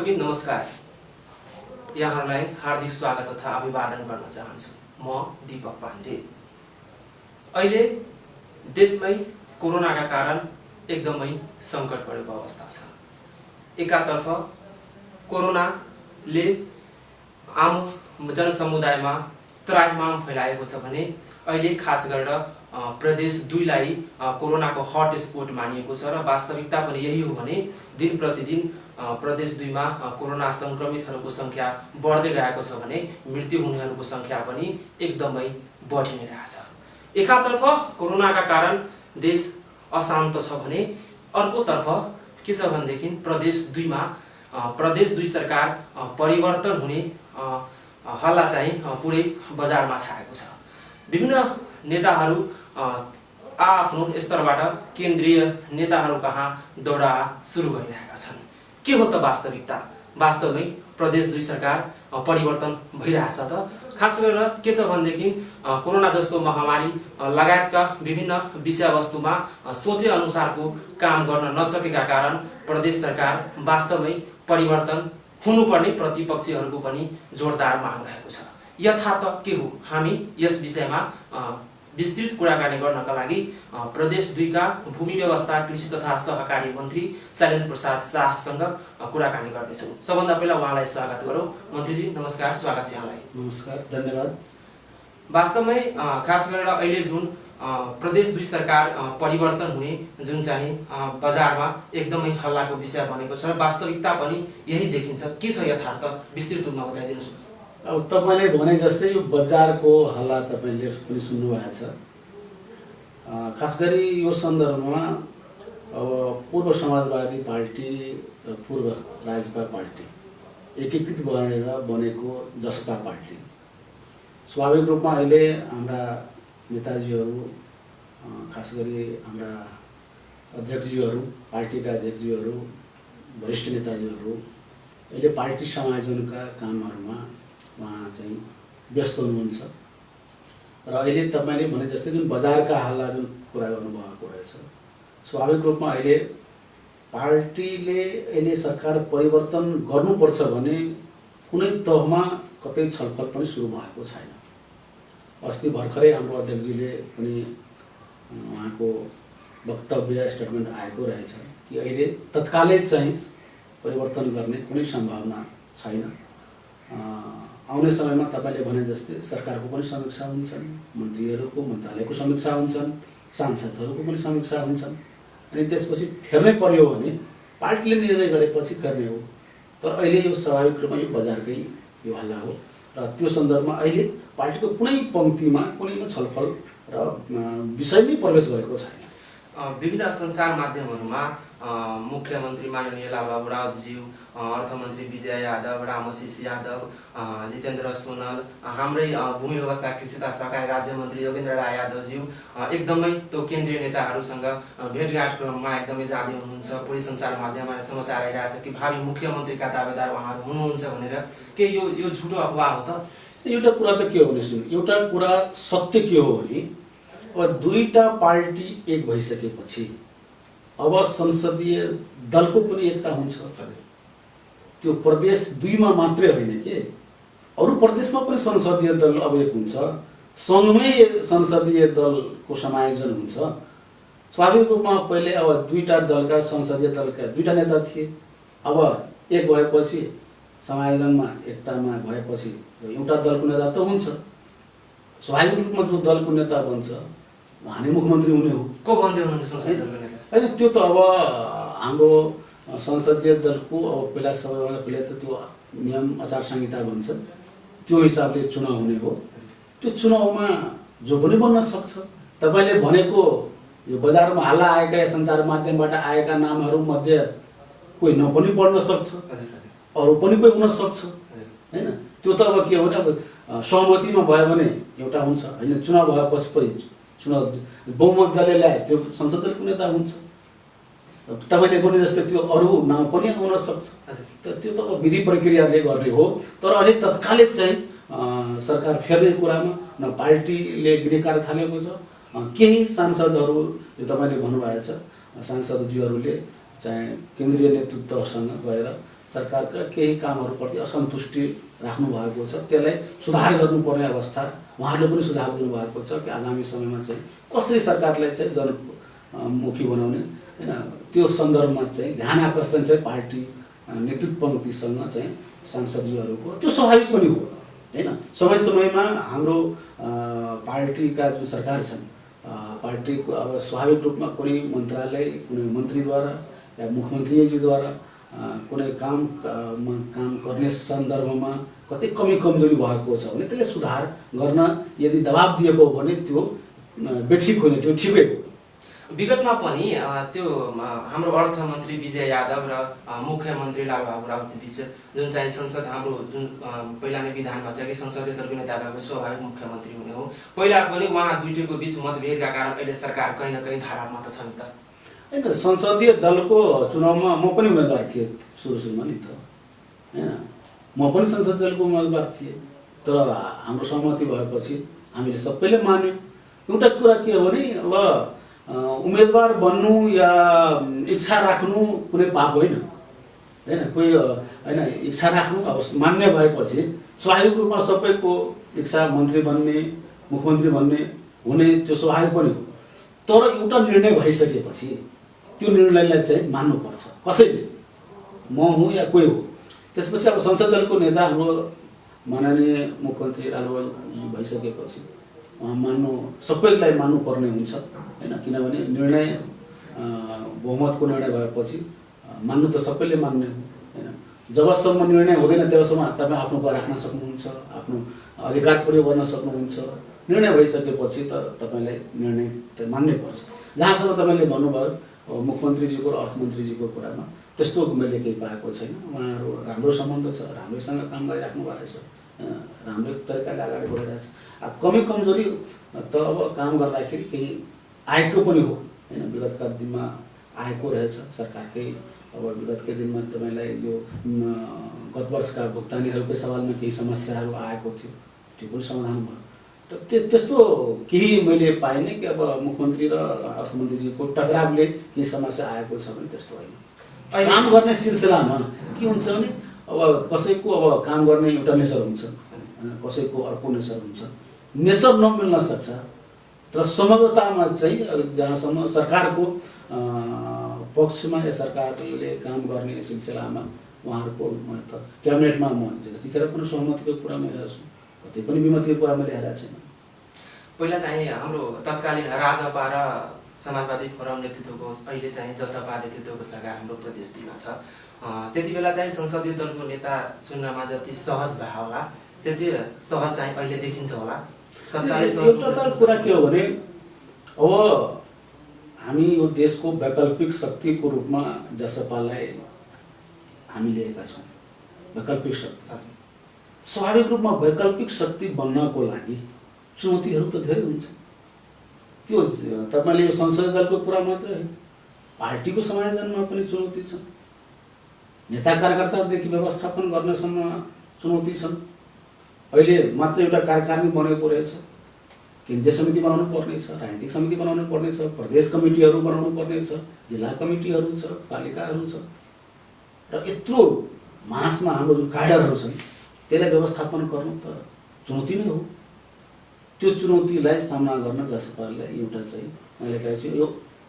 दर्शकबिन नमस्कार। यहाँहरूलाई हार्दिक स्वागत तथा अभिवादन गर्न चाहन्छु। म दीपक पाण्डे। अहिले देशमै कोरोनाका कारण एकदमै संकट परेको अवस्था छ। एकातर्फ कोरोनाले आम जनसमुदायमा त्राहिमाम फैलाएको छ भने अहिले खास गरेर प्रदेश 2 लाई कोरोनाको हट स्पॉट मानिएको छ र वास्तविकता पनि यही हो भने दिन प्रतिदिन प्रदेश 2 मा कोरोना संक्रमितहरूको संख्या बढ्दै गएको छ भने मृत्यु हुनेहरूको संख्या पनि एकदमै बढी नै रहेछ। एकातर्फ कोरोनाका कारण देश अशान्त छ भने अर्कोतर्फ के छ भनेदेखि प्रदेश 2 मा प्रदेश 2 सरकार परिवर्तन हुने हल्ला चाहिँ पुरै बजारमा छाएको छ। विभिन्न नेताहरू आफ्नो स्तरबाट केन्द्रीय नेताहरू कहाँ दौडा सुरु गरिरहेका छन्। के हो त वास्तविकता? वास्तवमै प्रदेश 2 सरकार परिवर्तन भइरहेछ त? खास गरेर के छ भनेदेखि कोरोना जस्तो महामारी लगायतका विभिन्न विषयवस्तुमा सोचे अनुसारको काम गर्न नसकेका कारण प्रदेश सरकार वास्तवमै परिवर्तन हुनुपर्ने प्रतिपक्षीहरूको पनि जोरदार माग रहेको छ। यथार्थ के हो? हामी यस विषयमा विस्तृत कुराकानी गर्नका लागि प्रदेश 2 का भूमि व्यवस्था कृषि तथा सहकारी मन्त्री शैलेन्द्र प्रसाद शाहसँग कुराकानी गर्दैछौँ। सबभन्दा पहिला उहाँलाई स्वागत गरौँ। मन्त्रीजी नमस्कार, स्वागत छ यहाँलाई। नमस्कार, धन्यवाद। वास्तवमै खास गरेर अहिले जुन प्रदेश 2 सरकार परिवर्तन हुने जुन चाहिँ बजारमा एकदमै हल्लाको विषय बनेको छ, वास्तविकता पनि यही देखिन्छ। के छ यथार्थ? विस्तृत रूपमा बताइदिनुहोस्। अब तपाईले भने जस्तै यो बजारको हल्ला तपाईले पनि सुन्नु भएको छ। खास गरी यो सन्दर्भमा अब पूर्व समाजवादी पार्टी र पूर्व राजपा पार्टी एकीकृत गरेर बनेको जसपा पार्टी स्वाभाविक रूपमा अहिले हाम्रा नेताजीहरू खास गरी हाम्रा अध्यक्षजीहरू, पार्टीका अध्यक्षजीहरू, वरिष्ठ नेताजीहरू अहिले पार्टी समायोजनका कामहरूमा उहाँ चाहिँ व्यस्त हुनुहुन्छ र अहिले तपाईले भने जस्तै जुन बजारका हल्ला जुन कुरा गर्नुभएको रहेछ, स्वाभाविक रूपमा अहिले पार्टीले अहिले सरकार परिवर्तन गर्नुपर्छ भने कुनै तहमा कतै छलफल पनि सुरु भएको छैन। अस्ति भर्खरै हाम्रो अध्यक्षजीले पनि उहाँको वक्तव्य स्टेटमेन्ट आएको रहेछ कि अहिले तत्कालै चाहिँ परिवर्तन गर्ने कुनै सम्भावना छैन। आउने समयमा तपाईले भने जस्तै सरकारको पनि समीक्षा हुन्छन्, मन्त्रीहरूको मन्त्रालयको समीक्षा हुन्छन्, सांसदहरूको पनि समीक्षा हुन्छन् अनि त्यसपछि फेर्नै पर्यो भने पार्टीले निर्णय गरेपछि फेर्ने हो। तर अहिले यो स्वाभाविक रूपमा यो बजारकै यो हल्ला हो र त्यो सन्दर्भमा अहिले पार्टीको कुनै पंक्तिमा कुनैमा छलफल र विषय नै प्रवेश गरेको छैन। विभिन्न सञ्चार माध्यमहरूमा मुख्यमन्त्री माननीय लालबाबु राउतज्यू, अर्थमन्त्री विजय यादव, रामशिष यादव, जितेन्द्र सोनल, हाम्रै भूमि व्यवस्था कृषि तथा सहकारी राज्य मन्त्री योगेन्द्र राय यादवज्यू एकदमै त्यो केन्द्रीय नेताहरूसँग भेटघाट क्रममा एकदमै जाँदै हुनुहुन्छ। पुरै सञ्चार माध्यममा समाचार आइरहेछ कि भावी मुख्यमन्त्रीका दावेदार उहाँहरू हुनुहुन्छ भनेर। के यो झुटो अफवाह हो त? एउटा कुरा त के हो भने सुन, एउटा कुरा सत्य के हो भने अब 2टा पार्टी एक भइसकेपछि अब संसदीय दलको पनि एकता हुन्छ। त्यो प्रदेश 2 मा मात्रै होइन के, अरु प्रदेशमा पनि संसदीय दल अब एक हुन्छ, संघमै संसदीय दलको समायोजन हुन्छ। स्वाभाविक रूपमा पहिले अब 2टा दलका संसदीय दलका 2टा नेता थिए, अब एक भएपछि समायोजनमा एकतामा भएपछि एउटा दलको नेता त हुन्छ। स्वाभाविक रूपमा जो दलको नेता बन्छ उहाँ नै मुख्यमन्त्री हुने हो। को बन्दै हुनुहुन्छ संसदीय दलको नेता? हैन, त्यो त अब हाम्रो संसदीय दलको अब पहिला सबैभन्दा पहिले त त्यो नियम आचार संहिता भन्छ, त्यो हिसाबले चुनाव हुने हो। त्यो चुनावमा जो पनि बन्न सक्छ। तपाईले भनेको यो बजारमा हल्ला आएका सञ्चार माध्यमबाट आएका नामहरू मध्ये कोही नपनि पढ्न सक्छ, अरु पनि कोही हुन सक्छ हैन। त्यो त अब के हो भने अब सहमतिमा भयो भने एउटा हुन्छ हैन, चुनाव भएपछि पनि चुनाव बहुमत जसले ल्याए त्यो संसद दलको नेता हुन्छ। तपाईले भने जस्तै त्यो अरु नाम पनि आउन सक्छ। त्यो त अब विधि प्रक्रियाले गर्ने हो। तर अहिले तत्कालै चाहिँ सरकार फेर्ने कुरामा न पार्टीले गृह कार्य थालेको छ। केही सांसदहरू जो तपाईले भन्नुभएको छ, सांसदज्यूहरूले चाहिँ केन्द्रीय नेतृत्वसँग गएर सरकारका केही कामहरूप्रति असन्तुष्टि राख्नु भएको छ, त्यसलाई सुधार गर्नुपर्ने अवस्था उहाँहरूले पनि सुझाव दिनुभएको छ कि आगामी समयमा चाहिँ कसरी सरकारलाई चाहिँ जनमुखी बनाउने हैन, त्यो सन्दर्भमा चाहिँ ध्यान आकर्षण चाहिँ पार्टी नेतृत्व पङ्क्तिसँग चाहिँ सांसदज्यूहरूको त्यो स्वाभाविक पनि हो हैन। समय समयमा हाम्रो पार्टीका जुन सरकार छन्, पार्टीको अब स्वाभाविक रूपमा कुनै मन्त्रालय कुनै मन्त्रीद्वारा या मुख्यमन्त्रीजीद्वारा कुनै काम गर्ने सन्दर्भमा कतै कमी कमजोरी भएको छ भने त्यसलाई सुधार गर्न यदि दबाब दिएको हो भने त्यो बेठिक होइन, त्यो ठिकै हो। विगतमा पनि त्यो हाम्रो अर्थमन्त्री विजय यादव र मुख्यमन्त्री लालबहादुर राउत बीच जुन चाहिँ संसद हाम्रो जुन पहिला नै विधानमा छ कि संसदीय दलको नेता भएको स्वाभाविक मुख्यमन्त्री हुने हो, पहिला पनि उहाँ दुईटैको बीच मतभेदका कारण अहिले सरकार कहीँ न कहीँ धारामा त छ नि त हैन। संसदीय दलको चुनावमा म पनि उम्मेदवार थिएँ सुरुमा नि त हैन, म पनि संसदीय दलको उम्मेदवार थिएँ, तर हाम्रो सहमति भएपछि हामीले सबैले मान्यौँ। एउटा कुरा के हो भने अब उम्मेदवार बन्नु या इच्छा राख्नु कुनै पाप होइन हैन, कोही हैन इच्छा राख्नु अब मान्य भएपछि स्वाभाविक रूपमा सबैको इच्छा मन्त्री बन्ने मुख्यमन्त्री बन्ने हुने त्यो स्वाभाविक पनि हो। तर एउटा निर्णय भइसकेपछि त्यो निर्णयलाई चाहिँ मान्नुपर्छ कसैले, म हुँ या कोही हो। त्यसपछि अब संसद दलको नेता हाम्रो माननीय मुख्यमन्त्री लालबहादुर भइसकेपछि मान्नु सबैलाई मान्नुपर्ने हुन्छ हैन, किनभने निर्णय बहुमतको निर्णय भएपछि मान्नु त सबैले मान्ने हैन। जबसम्म निर्णय हुँदैन तबसम्म तपाईँ आफ्नो राख्न सक्नुहुन्छ, आफ्नो अधिकार प्रयोग गर्न सक्नुहुन्छ। निर्णय भइसकेपछि त तपाईँलाई निर्णय त मान्नै पर्छ। जहाँसम्म तपाईँले भन्नुभयो मुख्यमन्त्रीजीको र अर्थमन्त्रीजीको कुरामा त्यस्तो मैले केही पाएको छैन। उहाँहरू राम्रो सम्बन्ध छ, राम्रैसँग काम गरिराख्नु भएको छ, राम्रै तरिकाले अगाडि बढिरहेछ। कमी कमजोरी त अब काम गर्दाखेरि केही आएको पनि हो हैन, विगतका दिनमा आएको रहेछ सरकारकै। अब विगतकै दिनमा तपाईँलाई यो गत वर्षका भुक्तानीहरूकै सवालमा केही समस्याहरू आएको थियो, त्यो पनि समाधान भयो। त्यस्तो केही मैले पाइनँ कि अब मुख्यमन्त्री र अर्थमन्त्रीजीको टकरावले केही समस्या आएको छ भने त्यस्तो होइन। काम गर्ने सिलसिलामा के हुन्छ भने अब कसैको अब काम गर्ने एउटा नेचर हुन्छ, कसैको अर्को नेचर हुन्छ, नेचर नमिल्न सक्छ। तर समग्रतामा चाहिँ जहाँसम्म सरकारको पक्षमा या सरकारले काम गर्ने सिलसिलामा उहाँहरूको त क्याबिनेटमा म जतिखेर पनि सहमतिको कुरामा हेर्छु, कतै पनि विमतिको कुरामा ल्याएर छैन। पहिला चाहिँ हाम्रो तत्कालीन राजपा र समाजवादी फोरम नेतृत्वको अहिले चाहिँ जसपा नेतृत्वको सरकार हाम्रो प्रदेश 2 मा छ। त्यति बेला चाहिँ संसदीय दलको नेता चुन्नमा जति सहज भयो होला त्यति सहज चाहिँ अहिले देखिन्छ होला। एउटा त कुरा के हो भने अब हामी यो देशको वैकल्पिक शक्तिको रूपमा जसपालाई हामी लिएका छौँ। वैकल्पिक शक्ति स्वाभाविक रूपमा वैकल्पिक शक्ति बन्नको लागि चुनौतीहरू त धेरै हुन्छ। त्यो तपाईले यो संसदीय दलको कुरा मात्रै होइन, पार्टीको समायोजनमा पनि चुनौती छ, नेता कार्यकर्तादेखि व्यवस्थापन गर्नेसम्म चुनौती छन्। अहिले मात्र एउटा कार्यकारिणी बनेको रहेछ, केन्द्रीय समिति बनाउनु पर्ने छ, राजनीतिक समिति बनाउनु पर्ने छ, प्रदेश कमिटीहरू बनाउनु पर्ने छ, जिल्ला कमिटीहरू छ, पालिकाहरू छ, र यत्रो मासमा हाम्रो जुन क्याडरहरू छन् त्यसलाई व्यवस्थापन गर्नु त चुनौती नै हो। त्यो चुनौतीलाई सामना गर्न जसपालाई एउटा चाहिँ मैले चाहिँ यो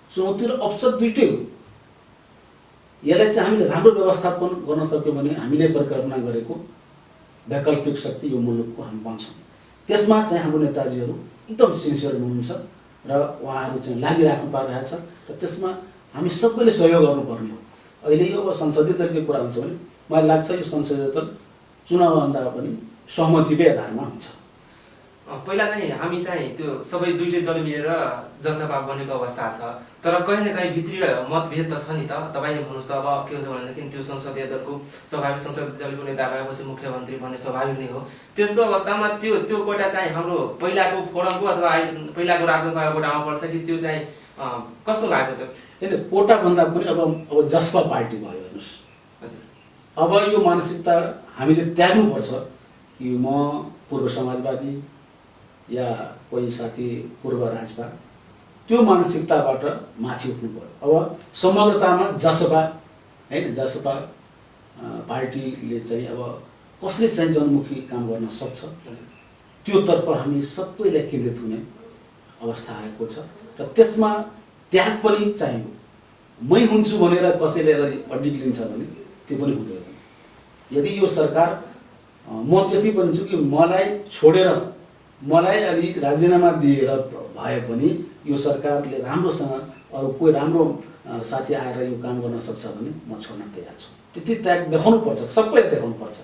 चुनौती र अवसर दुईटै हो। यसलाई चाहिँ हामीले राम्रो व्यवस्थापन गर्न सक्यौँ भने हामीले परिकल्पना गरेको वैकल्पिक शक्ति यो मुलुकको हामी बन्छौँ। त्यसमा चाहिँ हाम्रो नेताजीहरू एकदम सिन्सियर हुनुहुन्छ र उहाँहरू चाहिँ लागिराख्नु परिरहेछ र त्यसमा हामी सबैले सहयोग गर्नुपर्ने हो। अहिले यो अब संसदीय दलको कुरा हुन्छ भने मलाई लाग्छ यो संसदीय दल चुनावभन्दा पनि सहमतिकै आधारमा हुन्छ। पहिला चाहिँ हामी चाहिँ त्यो सबै दुईटै दल मिलेर जसपा बनेको अवस्था छ, तर कहीँ न कहीँ भित्री मतभेद त छ नि त। तपाईँले भन्नुहोस् त अब के छ भनेदेखि त्यो संसदीय दलको स्वाभाविक संसदीय दलको नेता भएपछि मुख्यमन्त्री बन्ने स्वाभाविक नै हो। त्यस्तो अवस्थामा त्यो कोटा चाहिँ हाम्रो पहिलाको फोरमको अथवा पहिलाको राजपाको कोटामा पर्छ कि त्यो चाहिँ कस्तो लाग्छ त? होइन, कोटा भन्दा पनि अब जसपा पार्टी भयो हेर्नुहोस्। अब यो मानसिकता हामीले त्याग्नुपर्छ कि म पूर्व समाजवादी या कोही साथी पूर्व राजपा, त्यो मानसिकताबाट माथि उठ्नु पर्यो। अब समग्रतामा जसपा हैन, जसपा पार्टीले चाहिँ अब कसले चाहिँ जनमुखी काम गर्न सक्छ त्योतर्फ हामी सबैलाई केन्द्रित हुने अवस्था आएको छ र त्यसमा त्याग पनि चाहियो। मै हुन्छु भनेर कसैले अगाडि अडिट लिन्छ भने त्यो पनि हुँदैन। यदि यो सरकार म त्यति पनि छु कि मलाई छोडेर मलाई अलि राजीनामा दिएर भए पनि यो सरकारले राम्रोसँग अरू कोही राम्रो साथी आएर यो काम गर्न सक्छ भने म छोड्न तयार छु। त्यति त्याग देखाउनु पर्छ, सबैले देखाउनु पर्छ।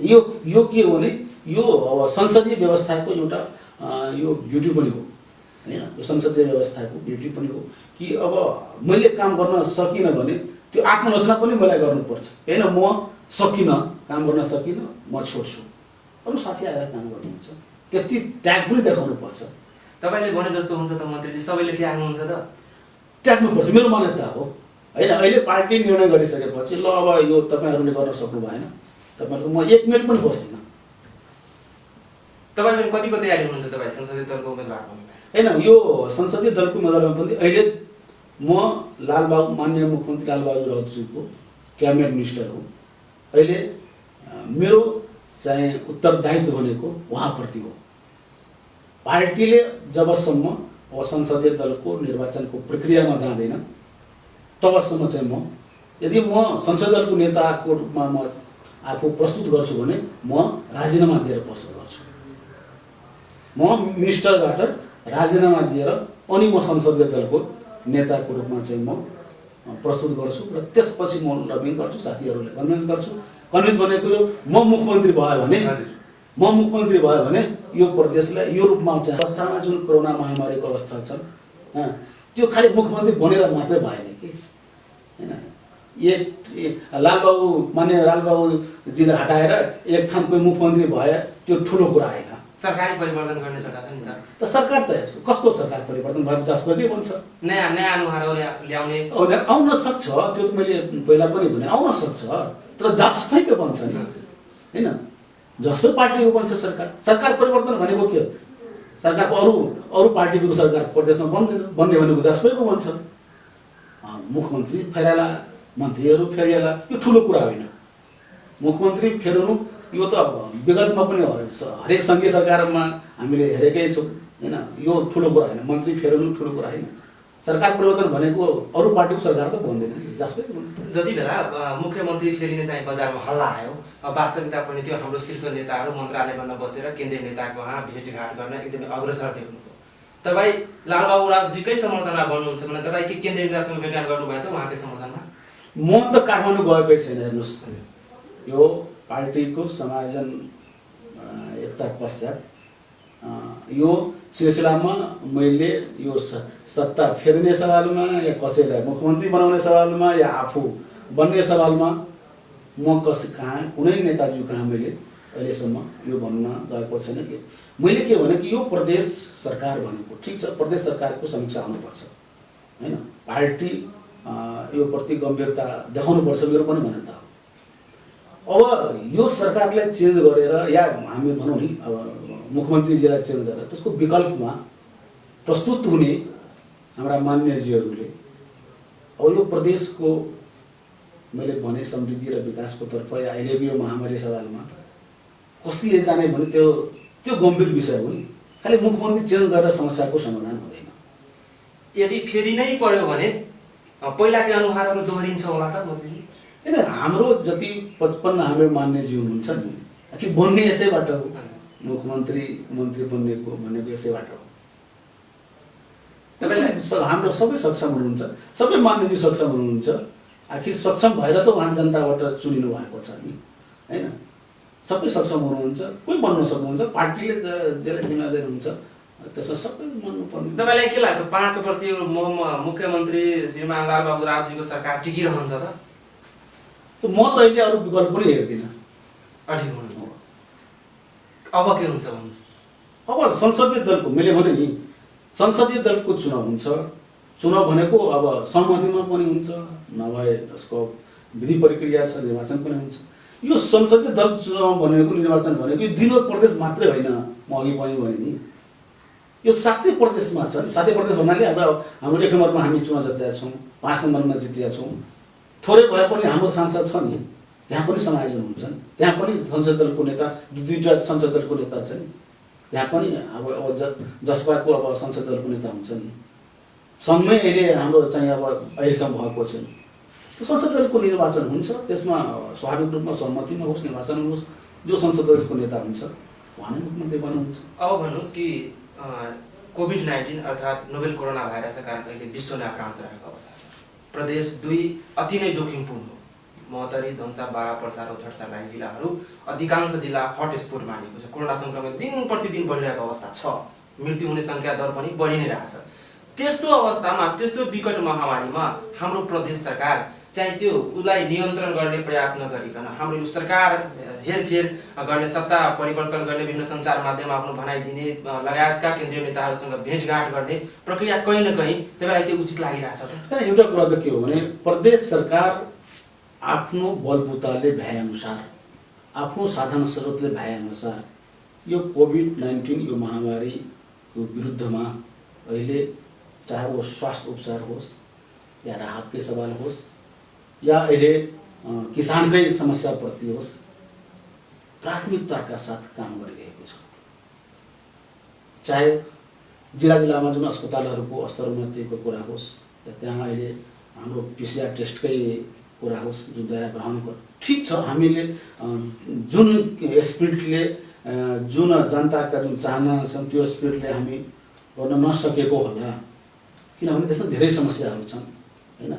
यो के हो भने यो अब संसदीय व्यवस्थाको एउटा यो ब्युटी पनि हो हैन। यो संसदीय व्यवस्थाको ब्युटी पनि हो कि अब मैले काम गर्न सकिनँ भने त्यो आत्मरचना पनि मलाई गर्नुपर्छ हैन। म सकिनँ, काम गर्न सकिनँ, म छोड्छु, अरू साथी आएर काम गर्नुहुन्छ, त्यति त्याग पनि देखाउनु पर्छ। तपाईले भने जस्तो हुन्छ त मन्त्रीजी, सबैले त्याग्नुहुन्छ त? त्याग्नुपर्छ, मेरो मान्यता हो हैन। अहिले पार्टी निर्णय गरिसकेपछि ल अब यो तपाईहरुले गर्न सक्नु भएन, तपाईहरु म 1 मिनेट पनि बस्दिनँ। तपाईले पनि कतिको तयारी हुनुहुन्छ तपाईँ संसदीय दलको उम्मेदवार बन्नलाई? हैन, यो संसदीय दलको उम्मेदवारमा पनि अहिले म लालबाबु माननीय मुख्यमन्त्री लालबाबु राउतज्यूको क्याबिनेट मिनिस्टर हो। अहिले मेरो चाहिँ उत्तरदायित्व भनेको उहाँप्रति हो। पार्टीले जबसम्म अब संसदीय दलको निर्वाचनको प्रक्रियामा जाँदैन तबसम्म चाहिँ म यदि म संसदीय दलको नेताको रूपमा म आफू प्रस्तुत गर्छु भने म राजीनामा दिएर प्रस्तुत गर्छु। म मिनिस्टरबाट राजीनामा दिएर अनि म संसदीय दलको नेताको रूपमा चाहिँ म प्रस्तुत गर्छु र त्यसपछि म लबिङ गर्छु, साथीहरूले कन्भिन्स गर्छु। कन्भिन्स भनेको यो म मुख्यमन्त्री भयो भने यो प्रदेशलाई यो रूपमा चाहिँ अवस्थामा जुन कोरोना महामारीको अवस्था छ त्यो खालि मुख्यमन्त्री बनेर मात्रै भएन कि हैन। लालबाबु मान्य लालबाबुजीलाई हटाएर एक थान कोही मुख्यमन्त्री भए त्यो ठुलो कुरा होइन। सरकारी परिवर्तन गर्ने सरकार नि त सरकार त कसको सरकार परिवर्तन भयो? जसपाकै बन्छ, नयाँ अनुहार ल्याउने आउन सक्छ। त्यो त मैले पहिला पनि भने आउन सक्छ, तर जसपाकै बन्छ नि हैन। जसपै पार्टीको बन्छ सरकार। सरकार परिवर्तन भनेको के हो? सरकारको अरू पार्टीको त सरकार प्रदेशमा बन्दैन, बन्ने भनेको जसपैको बन्छ। मुख्यमन्त्री फेरिएला, मन्त्रीहरू फेरिएला, यो ठुलो कुरा होइन। मुख्यमन्त्री फेर्नु यो त विगतमा पनि हरेक सङ्घीय सरकारमा हामीले हेरेकै छौँ हैन। यो ठुलो कुरा होइन, मन्त्री फेर्नु ठुलो कुरा होइन। सरकार परिवर्तन भनेको अरू पार्टीको सरकार त बन्दैन, जसपैको बन्छ। जति बेला मुख्यमन्त्री फेरिने चाहिँ बजारमा हल्ला आयो, वास्तविकता पनि त्यो हाम्रो शीर्ष नेताहरू मन्त्रालयमा नबसेर केन्द्रीय नेताको वहाँ भेटघाट गर्न एकदमै अग्रसर देख्नुभयो। तपाईँ लालबाबु राउतजीकै समर्थनमा बन्नुहुन्छ भने तपाईँ के केन्द्रीय नेतासँग भेटघाट गर्नुभयो त उहाँकै समर्थनमा? म त काठमाडौँ गएकै छैन। हेर्नुहोस्, यो पार्टीको समायोजन एकता पश्चात यो सिलसिलामा मैले यो सत्ता फेर्ने सवालमा या कसैलाई मुख्यमन्त्री बनाउने सवालमा या आफू बन्ने सवालमा म कसै कहाँ कुनै नेताजी कहाँ मैले अहिलेसम्म यो भन्न गएको छैन। कि मैले के भने कि यो प्रदेश सरकार भनेको ठिक छ, प्रदेश सरकारको समीक्षा आउनुपर्छ हैन। पार्टी यो प्रति गम्भीरता देखाउनुपर्छ, मेरो पनि मान्यता हो। अब यो सरकारलाई चेन्ज गरेर या हामी भनौँ नि अब मुख्यमन्त्रीजीलाई चेन्ज गरेर त्यसको विकल्पमा प्रस्तुत हुने हाम्रा मान्यजीहरूले अब यो प्रदेशको मैले भने समृद्धि र विकासको तर्फ या अहिलेको यो महामारी सवालमा कसले जाने भने त्यो गम्भीर विषय हो नि। खालि मुख्यमन्त्री चेन्ज गरेर समस्याको समाधान हुँदैन। यदि फेरि नै पर्यो भने पहिलाकै अनुहारहरू दोहोरिन्छ होला त मन्त्रीजी? हैन, हाम्रो जति 55 हाम्रो मान्यजी हुनुहुन्छ नि, कि बन्ने यसैबाट हो। मुख्यमन्त्री मन्त्री बन्नेको भनेको यसैबाट हो। तपाईले हाम्रो सबै सक्षम हुनुहुन्छ, सबै मान्यजी सक्षम हुनुहुन्छ। आखिर सक्षम भएर त उहाँ जनताबाट चुनिनु भएको छ नि हैन। सबै सक्षम हुनुहुन्छ, कोही बन्न सक्नुहुन्छ। पार्टीले जसलाई जिम्मेवारी हुन्छ त्यसमा सबै मान्नुपर्ने। तपाईलाई के लाग्छ 5 वर्ष यो मुख्यमन्त्री श्रीमान लालबाबु राउतजीको सरकार टिकिरहन्छ त? म त अहिले अरू विकल्प पनि हेर्दिनँ। अडिग हुनुहुन्छ, अब के हुन्छ भन्नुहोस्? अब संसदीय दलको मैले भने नि संसदीय दलको चुनाव हुन्छ। चुनाव भनेको अब सहमतिमा पनि हुन्छ, नभए यसको विधि प्रक्रिया छ, निर्वाचन पनि हुन्छ। यो संसदीय दल चुनाव भनेको निर्वाचन भनेको यो दिनो प्रदेश मात्रै होइन। म अघि पनि भने नि यो 7 प्रदेशमा छ। 7 प्रदेश भन्नाले अब हाम्रो 1 नम्बरमा हामी चुनाव जितेका छौँ, 5 नम्बरमा जितेका छौँ, थोरै भए पनि हाम्रो सांसद छ नि, त्यहाँ पनि समायोजन हुन्छन्, त्यहाँ पनि संसद दलको नेता, दुईटा संसद दलको नेता छ नि, त्यहाँ पनि अब जसपाको अब संसद दलको नेता हुन्छ नि। सँगै अहिले हाम्रो चाहिँ अब अहिलेसम्म भएको छैन। संसद दलको निर्वाचन हुन्छ, त्यसमा स्वाभाविक रूपमा सहमतिमा होस्, निर्वाचन होस्, जो संसद दलको नेता हुन्छ उहाँ नै मुख्यमन्त्री बन्नुहुन्छ। अब भन्नुहोस् कि कोभिड-19 अर्थात् नोभेल कोरोना भाइरसका कारण अहिले विश्व नै आक्रान्त रहेको अवस्था छ। प्रदेश 2 अति नै जोखिमपूर्ण हो। महोत्तरी, धनुषा, बारा, पर्सा, रौतहट, सर्लाही जिल्लाहरू अधिकांश जिल्ला हटस्पट मानिएको छ। कोरोना संक्रमित दिन प्रतिदिन बढिरहेको अवस्था छ। मृत्यु हुने संख्या दर पनि बढी नै रहेछ। त्यस्तो अवस्थामा, त्यस्तो विकट महामारीमा हाम्रो प्रदेश सरकार चाहिँ त्यो उसलाई नियन्त्रण गर्ने प्रयास नगरिकन हाम्रो यो सरकार हेरफेर गर्ने, सत्ता परिवर्तन गर्ने, विभिन्न सञ्चार माध्यम आफ्नो भनाइ दिने लगायतका केन्द्रीय नेताहरूसँग भेटघाट गर्ने प्रक्रिया कहीँ न कहीँ तपाईँलाई त्यो उचित लागिरहेछ त? एउटा कुरा त के हो भने प्रदेश सरकार आफ्नो बलबुताले भ्याएअनुसार, आफ्नो साधन स्रोतले भ्याएअनुसार यो कोभिड-19 यो महामारीको विरुद्धमा अहिले चाहे वो स्वास्थ्य उपचार होस् या राहतकै सवाल होस् या अहिले किसानकै समस्याप्रति होस्, प्राथमिकताका साथ काम गरिरहेको छ। चाहे जिल्लामा जुन अस्पतालहरूको स्तरोन्नतिको कुरा होस् या त्यहाँ अहिले हाम्रो PCR टेस्टकै कुरा होस्, जुन दायरा बढाउने कुरा ठिक छ। हामीले जुन स्पिडले जुन जनताका जुन चाहना छन् त्यो स्पिडले हामी गर्न नसकेको होला, किनभने त्यसमा धेरै समस्याहरू छन् हैन।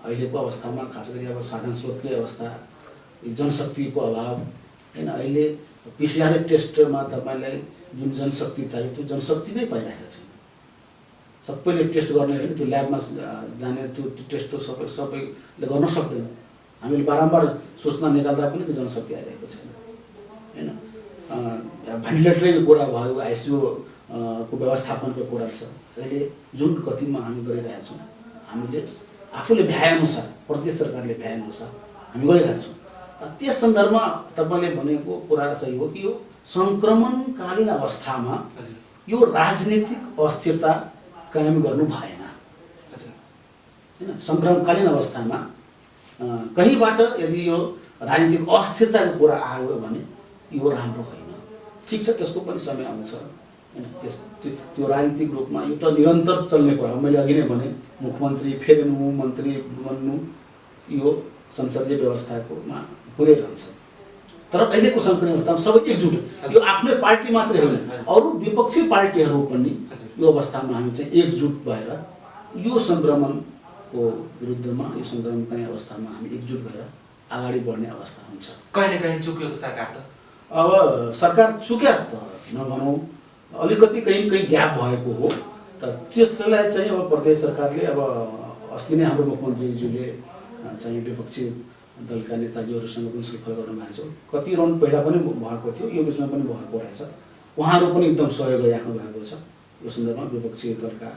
अहिलेको अवस्थामा खास गरी अब साधन स्रोतकै अवस्था, जनशक्तिको अभाव हैन। अहिले PCR टेस्टमा तपाईँलाई जुन जनशक्ति चाहियो त्यो जनशक्ति नै पाइरहेको छैन। सबैले टेस्ट गर्ने होइन, त्यो ल्याबमा जाने त्यो टेस्ट त सबैले गर्न सक्दैन। हामीले बारम्बार सूचना निकाल्दा पनि त्यो जनशक्ति आइरहेको छैन हैन। भेन्टिलेटरको कुरा भयो, ICU को व्यवस्थापनको कुरा छ। अहिले जुन गतिमा हामी गरिरहेका छौँ, हामीले आफूले भ्याएअनुसार, प्रदेश सरकारले भ्याएअनुसार हामी गरिरहेका छौँ। त्यस सन्दर्भमा तपाईँले भनेको कुरा सही हो कि यो सङ्क्रमणकालीन अवस्थामा यो राजनीतिक अस्थिरता कायम गर्नु भएन हैन। सङ्क्रमणकालीन अवस्थामा कहीँबाट यदि यो राजनीतिक अस्थिरताको कुरा आयो भने यो राम्रो होइन। ठिक छ, त्यसको पनि समय आउँछ हैन। त्यो राजनीतिक रूपमा यो त निरन्तर चल्ने कुरा हो। मैले अघि नै भने मुख्यमन्त्री फेर्नु, मन्त्री बन्नु यो संसदीय व्यवस्थाकोमा हुँदै रहन्छ। तर अहिलेको सङ्क्रमण अवस्थामा सबै एकजुट, यो आफ्नै पार्टी मात्रै होइन, अरू विपक्षी पार्टीहरू पनि यो अवस्थामा हामी चाहिँ एकजुट भएर यो सङ्क्रमणको विरुद्धमा, यो सङ्क्रमणकालीन अवस्थामा हामी एकजुट भएर अगाडि बढ्ने अवस्था हुन्छ। कहीँ न कहीँ चुक्यो त सरकार त? अब सरकार चुक्या त नभनौँ, अलिकति कहीँ ग्याप भएको हो र त्यसलाई चाहिँ अब प्रदेश सरकारले अब अस्ति नै हाम्रो मुख्यमन्त्रीज्यूले चाहिँ विपक्षी दलका नेताजीहरूसँग पनि छलफल गर्न भएको छ। कति राउन्ड पहिला पनि भएको थियो, यो बिचमा पनि भएको रहेछ। उहाँहरू पनि एकदम सहयोग गरिराख्नु भएको छ। यो सन्दर्भमा विपक्षी दलका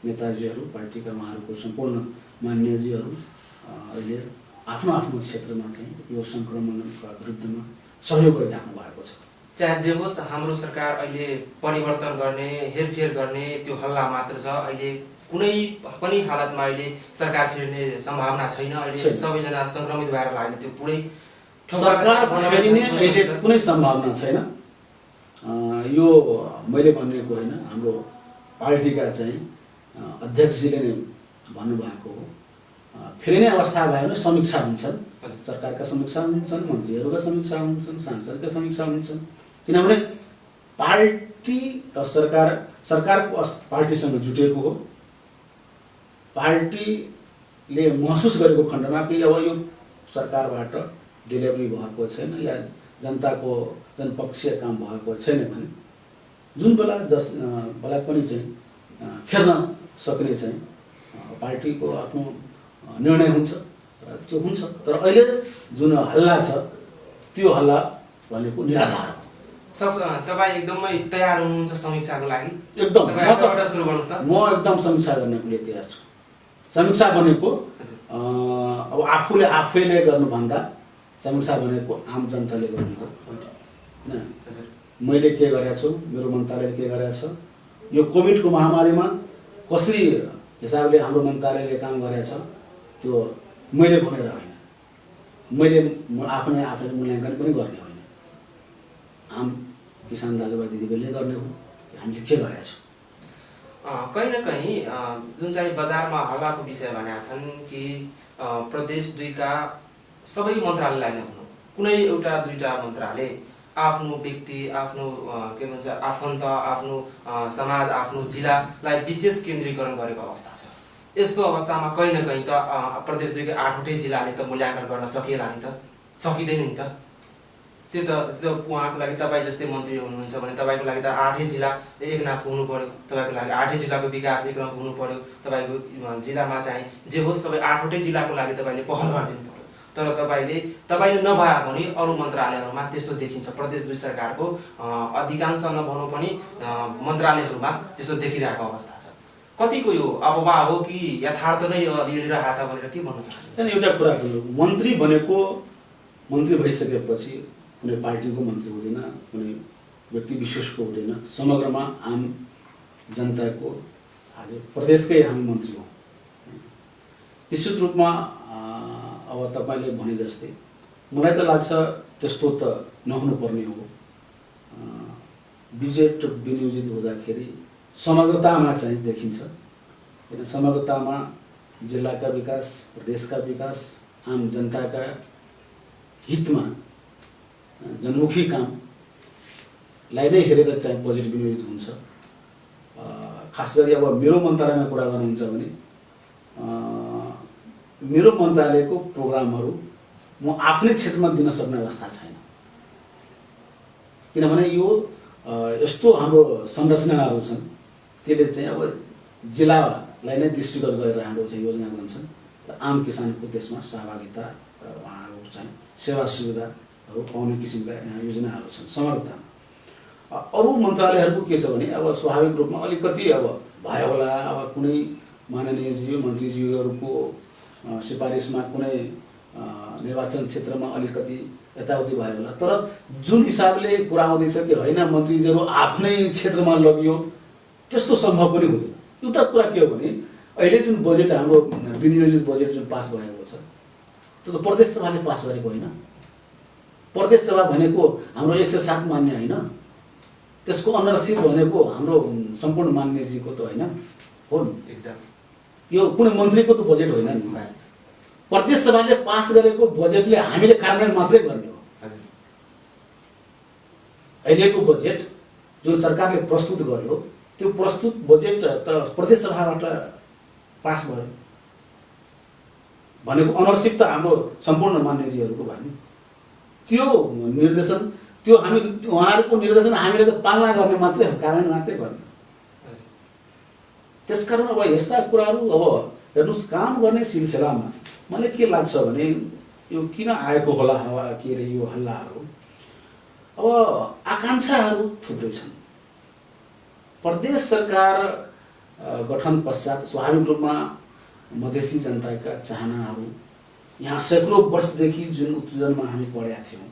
नेताजीहरू, पार्टीका उहाँहरूको सम्पूर्ण मान्यजीहरू अहिले आफ्नो आफ्नो क्षेत्रमा चाहिँ यो सङ्क्रमणका विरुद्धमा सहयोग गरिराख्नु भएको छ। चाहे जे होस्, हाम्रो सरकार अहिले परिवर्तन गर्ने, हेरफेर गर्ने त्यो हल्ला मात्र छ। अहिले कुनै पनि हालतमा अहिले सरकार फेर्ने सम्भावना छैन। अहिले सबैजना सङ्क्रमित भएर लाग्ने त्यो पुरै सरकार फेरिने अहिले कुनै सम्भावना छैन। यो मैले भनेको होइन, हाम्रो पार्टीका चाहिँ अध्यक्षजीले नै भन्नुभएको हो। फेरिने अवस्था भयो भने समीक्षा हुन्छन्, सरकारका समीक्षा हुन्छन्, मन्त्रीहरूका समीक्षा हुन्छन्, सांसदका समीक्षा हुन्छन्। किनभने पार्टी र सरकारको पार्टीसँग जुटेको हो। पार्टीले महसुस गरेको खण्डमा कि अब यो सरकारबाट डेलिभरी भएको छैन या जनताको जनपक्षीय काम भएको छैन भने जुन बेला बेला पनि चाहिँ फेर्न सक्ने चाहिँ पार्टीको आफ्नो निर्णय हुन्छ, त्यो हुन्छ। तर अहिले जुन हल्ला छ त्यो हल्ला भनेको निराधार हो। तपाईँ एकदमै तयार हुनुहुन्छ समीक्षाको लागि? एकदम, सुरु गर्नुहोस् न। म एकदम समीक्षा गर्नको लागि तयार छु। समीक्षा भनेको अब आफैले गर्नुभन्दा समीक्षा भनेको आम जनताले गर्नु हो हैन। मैले के गरेको छु, मेरो मन्त्रालयले के गरेको छ, यो कोभिडको महामारीमा कसरी हिसाबले हाम्रो मन्त्रालयले काम गरेको छ त्यो मैले भनेर होइन, मैले आफैले मूल्याङ्कन पनि गर्ने होइन, आम किसान दाजुभाइ दिदीबहिनीले गर्ने हो। हामीले के गरेका छौँ? कहीँ न कहीँ जुन चाहिँ बजारमा हल्लाको विषय भनेका छन् कि प्रदेश 2 का सबै मन्त्रालयलाई नै भनौँ, कुनै एउटा दुईटा मन्त्रालय आफ्नो व्यक्ति, आफ्नो के भन्छ आफन्त, आफ्नो समाज, आफ्नो जिल्लालाई विशेष केन्द्रीकरण गरेको अवस्था छ। यस्तो अवस्थामा कहीँ न कहीँ त प्रदेश 2 का 8वटै जिल्लाले त मूल्याङ्कन गर्न सकिएला नि त, सकिँदैन नि त। त्यो उहाँको लागि तपाईँ जस्तै मन्त्री हुनुहुन्छ भने तपाईँको लागि त 8 जिल्ला एकनासको हुनु पर्यो, तपाईँको लागि 8 जिल्लाको विकास एक रकम हुनु पर्यो, तपाईँको जिल्लामा चाहिँ जे होस् सबै 8वटै जिल्लाको लागि तपाईँले पहल गरिदिनु पर्यो। तर तपाईँले नभए पनि अरू मन्त्रालयहरूमा त्यस्तो देखिन्छ। प्रदेश 2 सरकारको अधिकांश नभनौँ पनि मन्त्रालयहरूमा त्यस्तो देखिरहेको अवस्था छ। कतिको यो अफवाह हो कि यथार्थ नै लिइरहेको छ भनेर के भन्न चाहनुहुन्छ? एउटा कुरा गर्नु, मन्त्री भनेको मन्त्री भइसकेपछि कुनै पार्टीको मन्त्री हुँदैन, कुनै व्यक्ति विशेषको हुँदैन, समग्रमा आम जनताको आज प्रदेशकै हामी मन्त्री हौँ। निश्चित रूपमा अब तपाईँले भने जस्तै मलाई त लाग्छ त्यस्तो त नहुनुपर्ने हो। बजेट विनियोजित हुँदाखेरि समग्रतामा चाहिँ देखिन्छ, किन समग्रतामा जिल्लाका विकास, प्रदेशका विकास, आम जनताका हितमा जनमुखी कामलाई नै हेरेर चाहिँ बजेट विनियोजित हुन्छ। खास गरी अब मेरो मन्त्रालयमा कुरा गर्नुहुन्छ भने मेरो मन्त्रालयको प्रोग्रामहरू म आफ्नै क्षेत्रमा दिन सक्ने अवस्था छैन, किनभने यो यस्तो हाम्रो संरचनाहरू छन् त्यसले चाहिँ अब जिल्लालाई नै दृष्टिगत गरेर हाम्रो चाहिँ योजना बन्छन् र आम किसानको त्यसमा सहभागिता उहाँहरू चाहिँ सेवा सुविधाहरू पाउने किसिमका यहाँ योजनाहरू छन् समग्रतामा। अरू मन्त्रालयहरूको के छ भने अब स्वाभाविक रूपमा अलिकति अब भयो होला, अब कुनै माननीयज्यू मन्त्रीज्यूहरूको सिफारिसमा कुनै निर्वाचन क्षेत्रमा अलिकति यताउति भयो होला, तर जुन हिसाबले कुरा आउँदैछ कि होइन मन्त्रीज्यूहरू आफ्नै क्षेत्रमा लगियो त्यस्तो सम्भव पनि हुँदैन। एउटा कुरा के हो भने अहिले जुन बजेट हाम्रो विनियोजित बजेट जुन पास भएको छ त्यो त प्रदेश सभाले पास गरेको होइन। प्रदेश सभा भनेको हाम्रो 107 मान्य होइन, त्यसको अनरसिप भनेको हाम्रो सम्पूर्ण मान्यजीको त होइन हो नि, एकदम यो कुनै मन्त्रीको त बजेट होइन नि। प्रदेश सभाले पास गरेको बजेटले हामीले कार्यान्वयन मात्रै गर्ने हो। अहिलेको बजेट जुन सरकारले प्रस्तुत गर्यो त्यो प्रस्तुत बजेट त प्रदेश सभाबाट पास भयो भनेको अनरसिप त हाम्रो सम्पूर्ण मान्यजीहरूको भयो नि। त्यो निर्देशन त्यो हामी उहाँहरूको निर्देशन हामीले त पालना गर्ने मात्रै हो, कार्यान्वयन मात्रै गर्ने। त्यसकारण अब यस्ता कुराहरू अब हेर्नुहोस् काम गर्ने सिलसिलामा मलाई के लाग्छ भने यो किन आएको होला के अरे यो हल्लाहरू। अब आकाङ्क्षाहरू थुप्रै छन्। प्रदेश सरकार गठन पश्चात स्वाभाविक रूपमा मधेसी जनताका चाहनाहरू यहाँ सैकौं वर्षदेखि जुन उत्पीडनमा हामी पढेका थियौँ,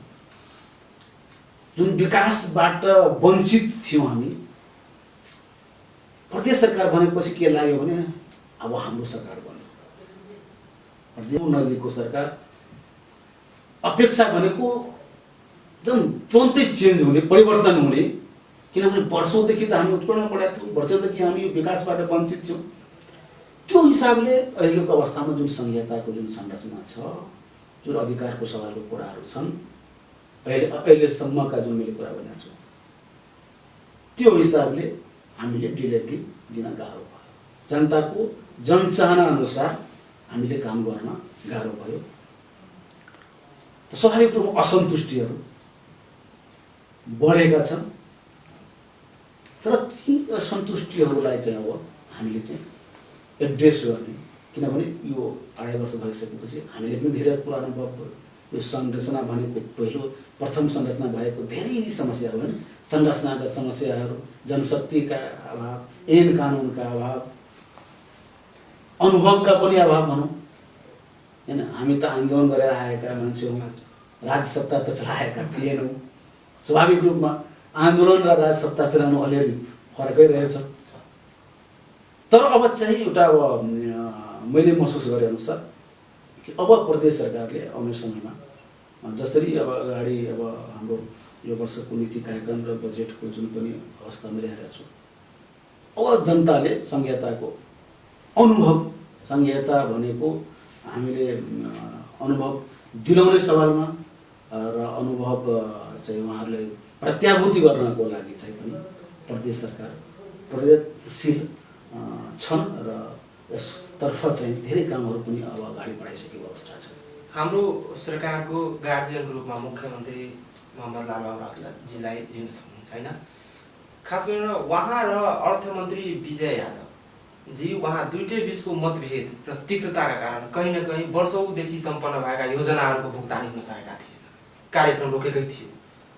जुन विकासबाट वञ्चित थियौँ हामी, प्रदेश सरकार भनेपछि के लाग्यो भने अब हाम्रो सरकार बन्यो, नजिकको सरकार। अपेक्षा भनेको एकदम तुरन्तै चेन्ज हुने, परिवर्तन हुने, किनभने वर्षौँदेखि त हामी उत्पीडनमा पढेका थियौँ, वर्षौँदेखि हामी यो विकासबाट वञ्चित थियौँ। त्यो हिसाबले अहिलेको अवस्थामा जुन संहिताको जुन संरचना छ, जुन अधिकारको सवालको कुराहरू छन्, अहिलेसम्मका जुन मैले कुरा भनेको छु त्यो हिसाबले हामीले डेलिभरी दिन गाह्रो भयो। जनताको जनचाहना अनुसार हामीले काम गर्न गाह्रो भयो। स्वाभाविक रूपमा असन्तुष्टिहरू बढेका छन्, तर ती असन्तुष्टिहरूलाई चाहिँ अब हामीले चाहिँ एड्रेस गर्ने, किनभने यो 2.5 वर्ष भइसकेपछि हामीले पनि धेरै कुरा अनुभव भयो। यो संरचना भनेको प्रथम संरचना भएको धेरै समस्याहरू होइन, संरचनागत समस्याहरू, जनशक्तिका अभाव, ऐन कानुनका अभाव, अनुभवका पनि अभाव भनौँ होइन। हामी त आन्दोलन गरेर आएका मान्छे हौँ, राज्य सत्ता त चलाएका थिएनौँ। स्वाभाविक रूपमा आन्दोलन र राज्य सत्ता चलाउनु अलिअलि फरकै रहेछ। तर अब चाहिँ एउटा अब मैले महसुस गरे अनुसार अब प्रदेश सरकारले आउने समयमा जसरी अब अगाडि अब हाम्रो यो वर्षको नीति कार्यक्रम र बजेटको जुन पनि अवस्थामा ल्याइरहेको छु, अब जनताले संघीयताको अनुभव, संघीयता भनेको हामीले अनुभव दिलाउने सवालमा र अनुभव चाहिँ उहाँहरूले प्रत्याभूति गर्नको लागि चाहिँ पनि प्रदेश सरकार प्रगतिशील छन् र यसतर्फ चाहिँ धेरै कामहरू पनि अब अगाडि बढाइसकेको अवस्था छ। हाम्रो सरकारको गार्जियनको रूपमा मुख्यमन्त्री मोहम्मद लालबहादुर जीलाई लिन सक्नुहुन्छ होइन? खास गरेर उहाँ र अर्थमन्त्री विजय यादव जी, उहाँ दुईटै बिचको मतभेद र तिक्तताका कारण कहीँ न कहीँ वर्षौँदेखि सम्पन्न भएका योजनाहरूको भुक्तानी हुन सकेका थिएन। कार्यक्रम रोकेकै थियो,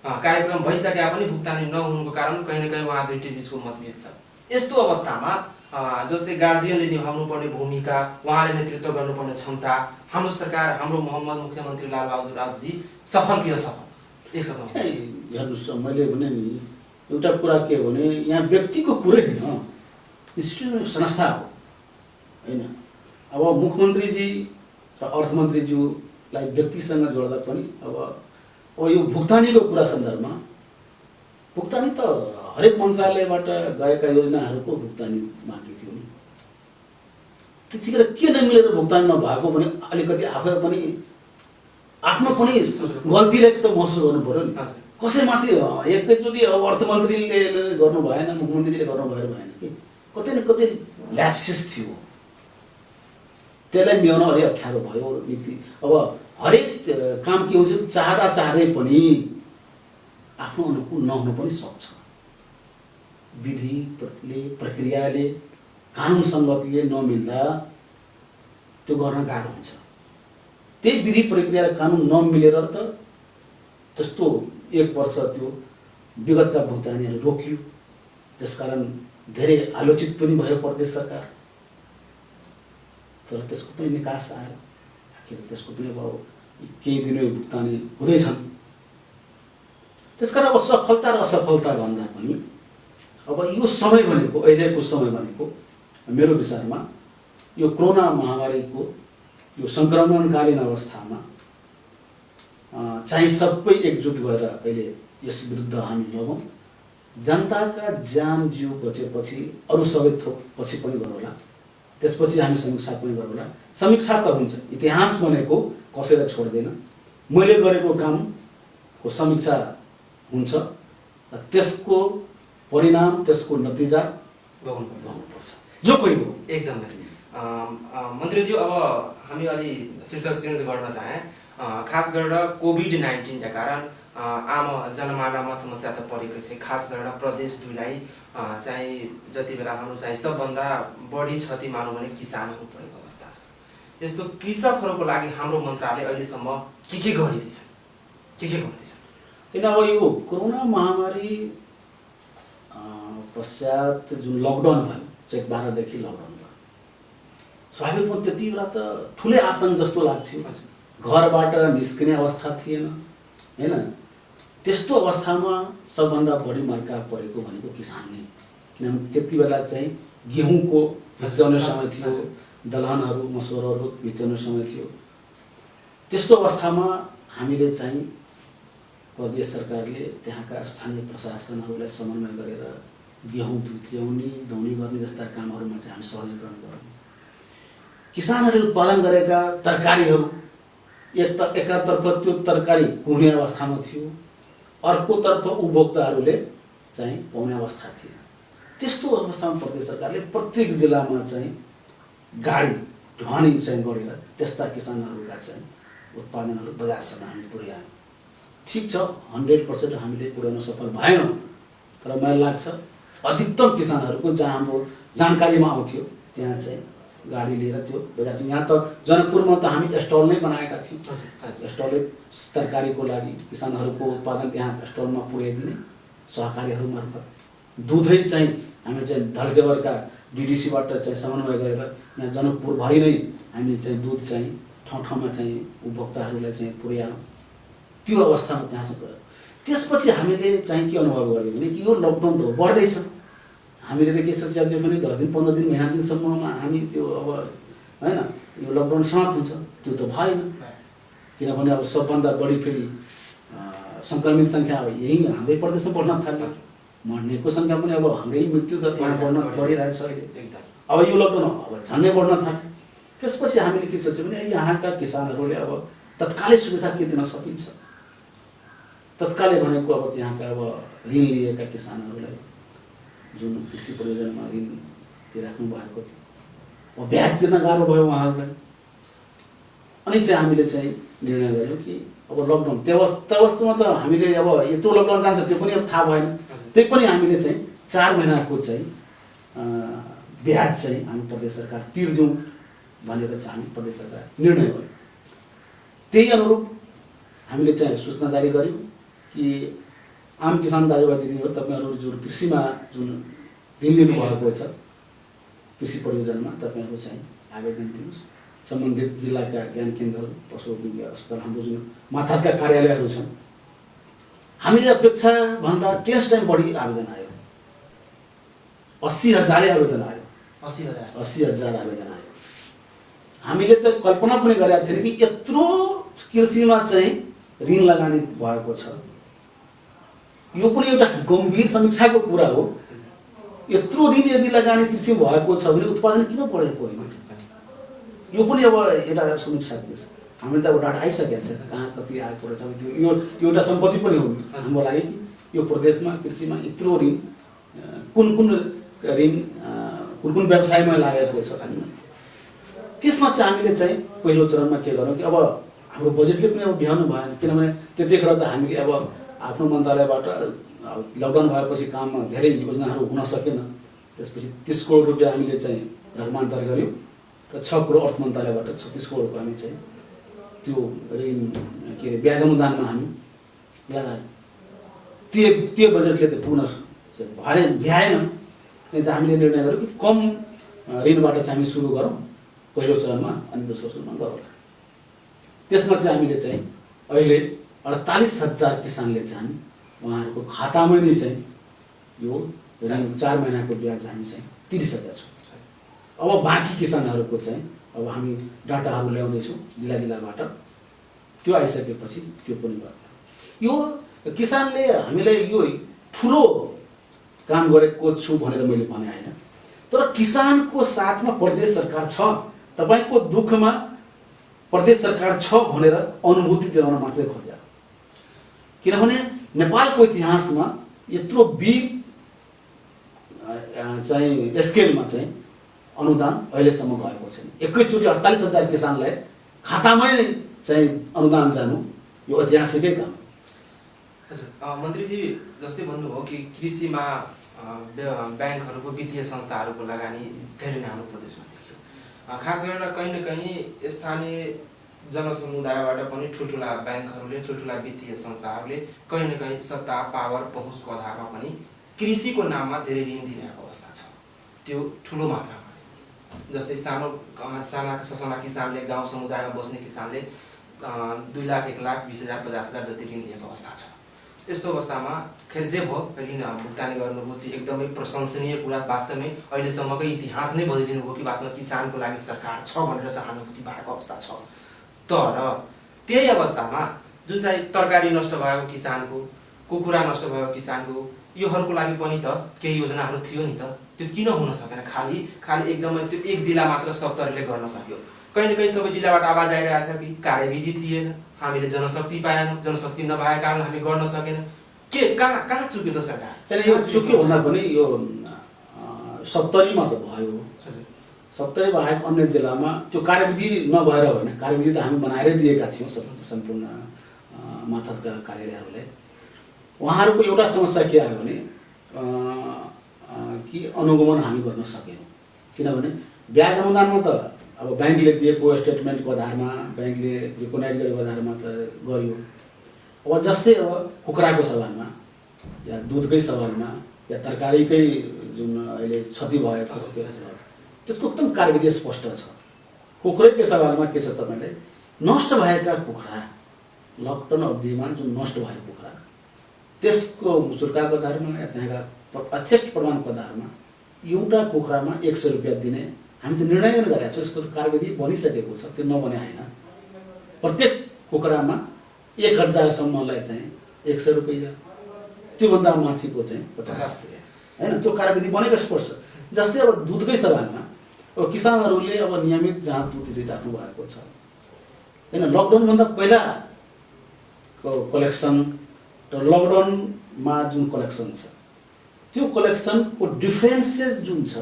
कार्यक्रम भइसकेका पनि भुक्तानी नहुनुको कारण कहीँ न कहीँ उहाँ दुईटै बिचको मतभेद छ। यस्तो अवस्थामा जस्तै गार्जियनले निभाउनु पर्ने भूमिका, उहाँले नेतृत्व गर्नुपर्ने क्षमता, हाम्रो सरकार, हाम्रो मोहम्मद मुख्यमन्त्री लालबहादुर राउतजी सफल कि असफल? एक शब्दमा हेर्नुहोस्, मैले भने नि एउटा कुरा के हो भने यहाँ व्यक्तिको कुरै होइन, इन्स्टिट्युट संस्था हो होइन। अब मुख्यमन्त्रीजी र अर्थमन्त्रीज्यूलाई व्यक्तिसँग जोड्दा पनि अब यो भुक्तानीको कुरा सन्दर्भमा, भुक्तानी त हरेक मन्त्रालयबाट गएका योजनाहरूको भुक्तानी बाँकी थियो नि। त्यतिखेर के नमिलेर भुक्तानी नभएको भने अलिकति आफै पनि आफ्नो पनि गल्तीलाई त महसुस गर्नु पर्यो नि। कसैमाथि एकैचोटि अब अर्थमन्त्रीले गर्नु भएन, मुख्यमन्त्रीले गर्नु भएन कि कतै न कतै ल्याप्सेस थियो, त्यसलाई मिलाउन अलि अप्ठ्यारो भयो नीति। अब हरेक काम के हुन्छ, चाहँदै पनि आफ्नो अनुकूल नहुनु पनि सक्छ। विधिले, प्रक्रियाले, कानुन सङ्गतले नमिल्दा त्यो गर्न गाह्रो हुन्छ। त्यही विधि प्रक्रिया र कानुन नमिलेर त त्यस्तो एक वर्ष त्यो विगतका भुक्तानीहरू रोकियो, त्यसकारण धेरै आलोचित पनि भयो प्रदेश सरकार। तर त्यसको पनि निकास आयो, आखिर त्यसको पनि अब केही दिनमै भुक्तानी हुँदैछन्। त्यसकारण अब सफलता र असफलता भन्दा पनि अब यो समय भनेको, अहिलेको समय भनेको मेरो विचारमा यो कोरोना महामारीको यो सङ्क्रमणकालीन अवस्थामा चाहिँ सबै एकजुट भएर अहिले यस विरुद्ध हामी लडौँ। जनताका ज्यान जीव बचेपछि अरू सबै थोक पछि पनि गरौँला, त्यसपछि हामी समीक्षा पनि गरौँला। समीक्षा त हुन्छ, इतिहास भनेको कसैलाई छोड्दैन। मैले गरेको कामको समीक्षा हुन्छ र त्यसको परिणाम, त्यसको नतिजा भोग्नुपर्छ, जो कोही हो। एकदमै मन्त्रीज्यू, अब हामी अलि शीर्षक चेन्ज गर्न चाहे। खास गरेर कोभिड-19 का कारण आम जनमानवमा समस्या त परेकै छ। खास गरेर प्रदेश 2 लाई चाहिँ जति बेला हाम्रो चाहिँ सबभन्दा बढी क्षति मानौँ भने किसानहरू परेको अवस्था छ। यस्तो कृषकहरूको लागि हाम्रो मन्त्रालय अहिलेसम्म के गरिदिन्छ, के गर्दैछ? किन अब यो कोरोना महामारी पश्चात जुन लकडाउन भयो, चैत 12 देखि लकडाउन भयो, स्वाभाविक रूपमा त्यति बेला त ठुलै आतंक जस्तो लाग्थ्यो। घरबाट निस्किने अवस्था थिएन हैन। त्यस्तो अवस्थामा सबभन्दा बढी मर्का परेको भनेको किसान नै, किनभने त्यति बेला चाहिँ गेहुँको भित्राउने समय थियो, दलहनहरू, मसुरहरू भित्राउने समय थियो। त्यस्तो अवस्थामा हामीले चाहिँ प्रदेश सरकारले त्यहाँका स्थानीय प्रशासनहरूलाई समन्वय गरेर गेहुँ भित्राउने, दौनी गर्ने जस्ता कामहरूमा चाहिँ हामी सहजीकरण गर्यौँ। किसानहरूले उत्पादन गरेका तरकारीहरू एकातर्फ त्यो तरकारी कुहुने अवस्थामा थियो, अर्कोतर्फ उपभोक्ताहरूले चाहिँ पाउने अवस्था थियो। त्यस्तो अवस्थामा प्रदेश सरकारले प्रत्येक जिल्लामा चाहिँ गाडी ढुवानी चाहिँ गरेर त्यस्ता किसानहरूका चाहिँ उत्पादनहरू बजारसम्म हामी पुर्यायौँ। ठिक छ, 100% हामीले पुर्याउन सफल भएनौँ, तर मलाई लाग्छ अधिकतम किसानहरूको जहाँ हाम्रो जानकारीमा आउँथ्यो त्यहाँ चाहिँ गाडी लिएर त्यो बजार। यहाँ त जनकपुरमा त हामी स्टल नै बनाएका थियौँ। स्टलले तरकारीको लागि किसानहरूको उत्पादन त्यहाँ स्टलमा पुर्याइदिने सहकारीहरू मार्फत। दुधै चाहिँ हामी चाहिँ ढल्केवरका डिडिसीबाट चाहिँ समन्वय गरेर यहाँ जनकपुरभरि नै हामी चाहिँ दुध चाहिँ ठाउँ ठाउँमा चाहिँ उपभोक्ताहरूलाई चाहिँ पुर्यायौँ। त्यो अवस्थामा त्यहाँसम्म गयो। त्यसपछि हामीले चाहिँ के अनुभव गर्यौँ भने कि यो लकडाउन त बढ्दैछ। हामीले त के सोचेको थियौँ भने 10 दिन 15 दिन महिना दिनसम्ममा हामी त्यो अब हैन यो लकडाउन समाप्त हुन्छ, त्यो त भएन। किनभने अब सबभन्दा बढी फेरि सङ्क्रमित सङ्ख्या अब यही हाम्रै प्रदेशमा बढ्न थाल्यो, मर्नेको सङ्ख्या पनि अब हाम्रै मृत्युदर यहाँ बढिरहेछ अहिले। अब यो लकडाउन अब झन्डै बढ्न थाल्यो। त्यसपछि हामीले के सोच्यौँ भने यहाँका किसानहरूले अब तत्कालै सुविधा के दिन सकिन्छ, तत्कालै भनेको अब त्यहाँका अब ऋण लिएका किसानहरूलाई जुन कृषि परियोजनामा ऋण दिइराख्नु भएको थियो, अब ब्याज तिर्न गाह्रो भयो उहाँहरूलाई। अनि चाहिँ हामीले चाहिँ निर्णय गऱ्यौँ कि अब लकडाउन त्यो अवस्थामा त हामीले अब यत्रो लकडाउन जान्छ त्यो पनि अब थाहा भएन, त्यही पनि हामीले चाहिँ 4 महिनाको चाहिँ ब्याज चाहिँ हामी प्रदेश सरकार तिर्दिउँ भनेर चाहिँ हामी प्रदेश सरकार निर्णय गर्यौँ। त्यही अनुरूप हामीले चाहिँ सूचना जारी गर्यौँ कि आम किसान दाजुभाइ दिदीहरू तपाईँहरू जुन कृषिमा जुन ऋण लिनुभएको छ कृषि परियोजनामा तपाईँहरू चाहिँ आवेदन दिनुहोस्। सम्बन्धित जिल्लाका ज्ञान केन्द्रहरू, पशु विज्ञान अस्पताल, हाम्रो जुन माथाका कार्यालयहरू छन्, हामीले अपेक्षा भन्दा 10 टाइम बढी आवेदन आयो। 80,000 आवेदन आयो। 80,000 आवेदन आयो। हामीले त कल्पना पनि गरेका थिएन कि यत्रो कृषिमा चाहिँ ऋण लगानी भएको छ। यो पनि एउटा गम्भीर समीक्षाको कुरा हो। यत्रो ऋण यदि लगानी कृषि भएको छ भने उत्पादन किन बढेको होइन, यो पनि अब एउटा समीक्षा हो। हामीले त अब डाटा आइसकेको छ कहाँ कति आएको रहेछ। त्यो यो एउटा सम्पत्ति पनि हो हाम्रो लागि कि यो प्रदेशमा कृषिमा यत्रो ऋण कुन व्यवसायमा लागेको छ। त्यसमा चाहिँ हामीले चाहिँ पहिलो चरणमा के गरौँ कि अब हाम्रो बजेटले पनि अब भ्याउनु भएन, किनभने त्यतिखेर त हामीले अब आफ्नो मन्त्रालयबाट लकडाउन भएपछि काममा धेरै योजनाहरू हुन सकेन। त्यसपछि 30 करोड रुपियाँ हामीले चाहिँ हस्तान्तरण गऱ्यौँ र 6 करोड अर्थ मन्त्रालयबाट 36 करोडको हामी चाहिँ त्यो ऋण के अरे ब्याज अनुदानमा हामी लगायौँ। त्यो बजेटले त पुनः भ्याएन। अनि त हामीले निर्णय गर्यौँ कि कम ऋणबाट चाहिँ हामी सुरु गरौँ पहिलो चरणमा, अनि दोस्रो चरणमा गरौँ। त्यसमा चाहिँ हामीले चाहिँ अहिले 48,000 किसानले चाहिँ उहाँहरूको खातामा नै चाहिँ यो 4 महिनाको ब्याज हामी चाहिँ तिरिसकेका छौँ। अब बाँकी किसानहरूको चाहिँ अब हामी डाटाहरू ल्याउँदैछौँ जिल्लाबाट, त्यो आइसकेपछि त्यो पनि गर्नु। यो किसानले हामीलाई यो ठुलो काम गरेको छु भनेर मैले भने होइन, तर किसानको साथमा प्रदेश सरकार छ, तपाईँको दुःखमा प्रदेश सरकार छ भनेर अनुभूति दिलाउन मात्रै खोज्यो। किनभने नेपालको इतिहासमा यत्रो बिग चाहिँ स्केलमा चाहिँ अनुदान अहिलेसम्म भएको छैन। एकैचोटि 48,000 किसानलाई खातामै चाहिँ अनुदान जानु यो ऐतिहासिकै काम। हजुर, मन्त्रीजी जस्तै भन्नुभयो कि कृषिमा ब्याङ्कहरूको वित्तीय संस्थाहरूको लगानी धेरै नै हाम्रो प्रदेशमा देखियो। खास गरेर कहीँ न कहीँ स्थानीय जनसमुदायबाट पनि ठुल्ठुला ब्याङ्कहरूले, ठुल्ठुला वित्तीय संस्थाहरूले कहीँ न कहीँ सत्ता, पावर, पहुँचको आधारमा पनि कृषिको नाममा धेरै ऋण दिइरहेको अवस्था छ। त्यो ठुलो मात्रामा, जस्तै साना ससाना किसानले, गाउँ समुदायमा बस्ने किसानले 2 लाख, 1 लाख, 20,000, 50,000 जति ऋण लिएको अवस्था छ। यस्तो अवस्थामा खेर जे भयो ऋण भुक्तानी गर्नुभयो, त्यो एकदमै प्रशंसनीय कुरा। वास्तवमै अहिलेसम्मकै इतिहास नै बदलिदिनु भयो कि वास्तवमा किसानको लागि सरकार छ भनेर सहानुभूति भएको अवस्था छ। तर त्यही अवस्थामा जुन चाहिँ तरकारी नष्ट भएको किसानको, कुखुरा नष्ट भएको किसानको, योहरूको लागि पनि त केही योजनाहरू थियो नि त, त्यो किन हुन सकेन? खालि एकदमै त्यो एक जिल्ला मात्र सब तरिकाले गर्न सक्यो। कहीँ न कहीँ सबै जिल्लाबाट आवाज आइरहेछ कि कार्यविधि थिएन, हामीले जनशक्ति पाएनौँ, जनशक्ति नभएको कारण हामी गर्न सकेन। के कहाँ चुक्यो त सरकार? यो चुक्यो भन्दा पनि यो 70 मा त भयो। 70 बाहेक अन्य जिल्लामा त्यो कार्यविधि नभएर होइन, कार्यविधि त हामी बनाएरै दिएका थियौँ सम्पूर्ण माथाका कार्यालयहरूलाई। उहाँहरूको एउटा समस्या के आयो भने कि अनुगमन हामी गर्न सकेनौँ। किनभने ब्याज अनुदानमा त अब ब्याङ्कले दिएको स्टेटमेन्टको आधारमा, ब्याङ्कले रिकगनाइज गरेको आधारमा त गरियो। अब जस्तै अब कुखुराको सवालमा या दुधकै सवालमा या तरकारीकै जुन अहिले क्षति भएको छ त्यसको एकदम कार्यविधि स्पष्ट छ। कुखुरैकै सवालमा के छ, तपाईँले नष्ट भएका कुखुरा, लकडाउन अवधिमा जुन नष्ट भएको कुखुरा, त्यसको मुचुर्काको आधारमा या त्यहाँका अथेस्ट प्रमाणको आधारमा एउटा कुखुरामा 100 रुपियाँ दिने हामी त निर्णय नै गरेका छौँ, यसको कार्यविधि बनिसकेको छ, त्यो नबने होइन। प्रत्येक कुखुरामा 1000सम्मलाई चाहिँ 100 रुपैयाँ, त्योभन्दा माथिको चाहिँ 50 रुपैयाँ होइन, त्यो कार्यविधि बनेको पर्छ। जस्तै अब दुधकै सवालमा अब किसानहरूले अब नियमित जहाँ दुध दिइराख्नु भएको छ होइन, लकडाउनभन्दा पहिलाको कलेक्सन र लकडाउनमा जुन कलेक्सन छ त्यो कलेक्सनको डिफ्रेन्सेस जुन छ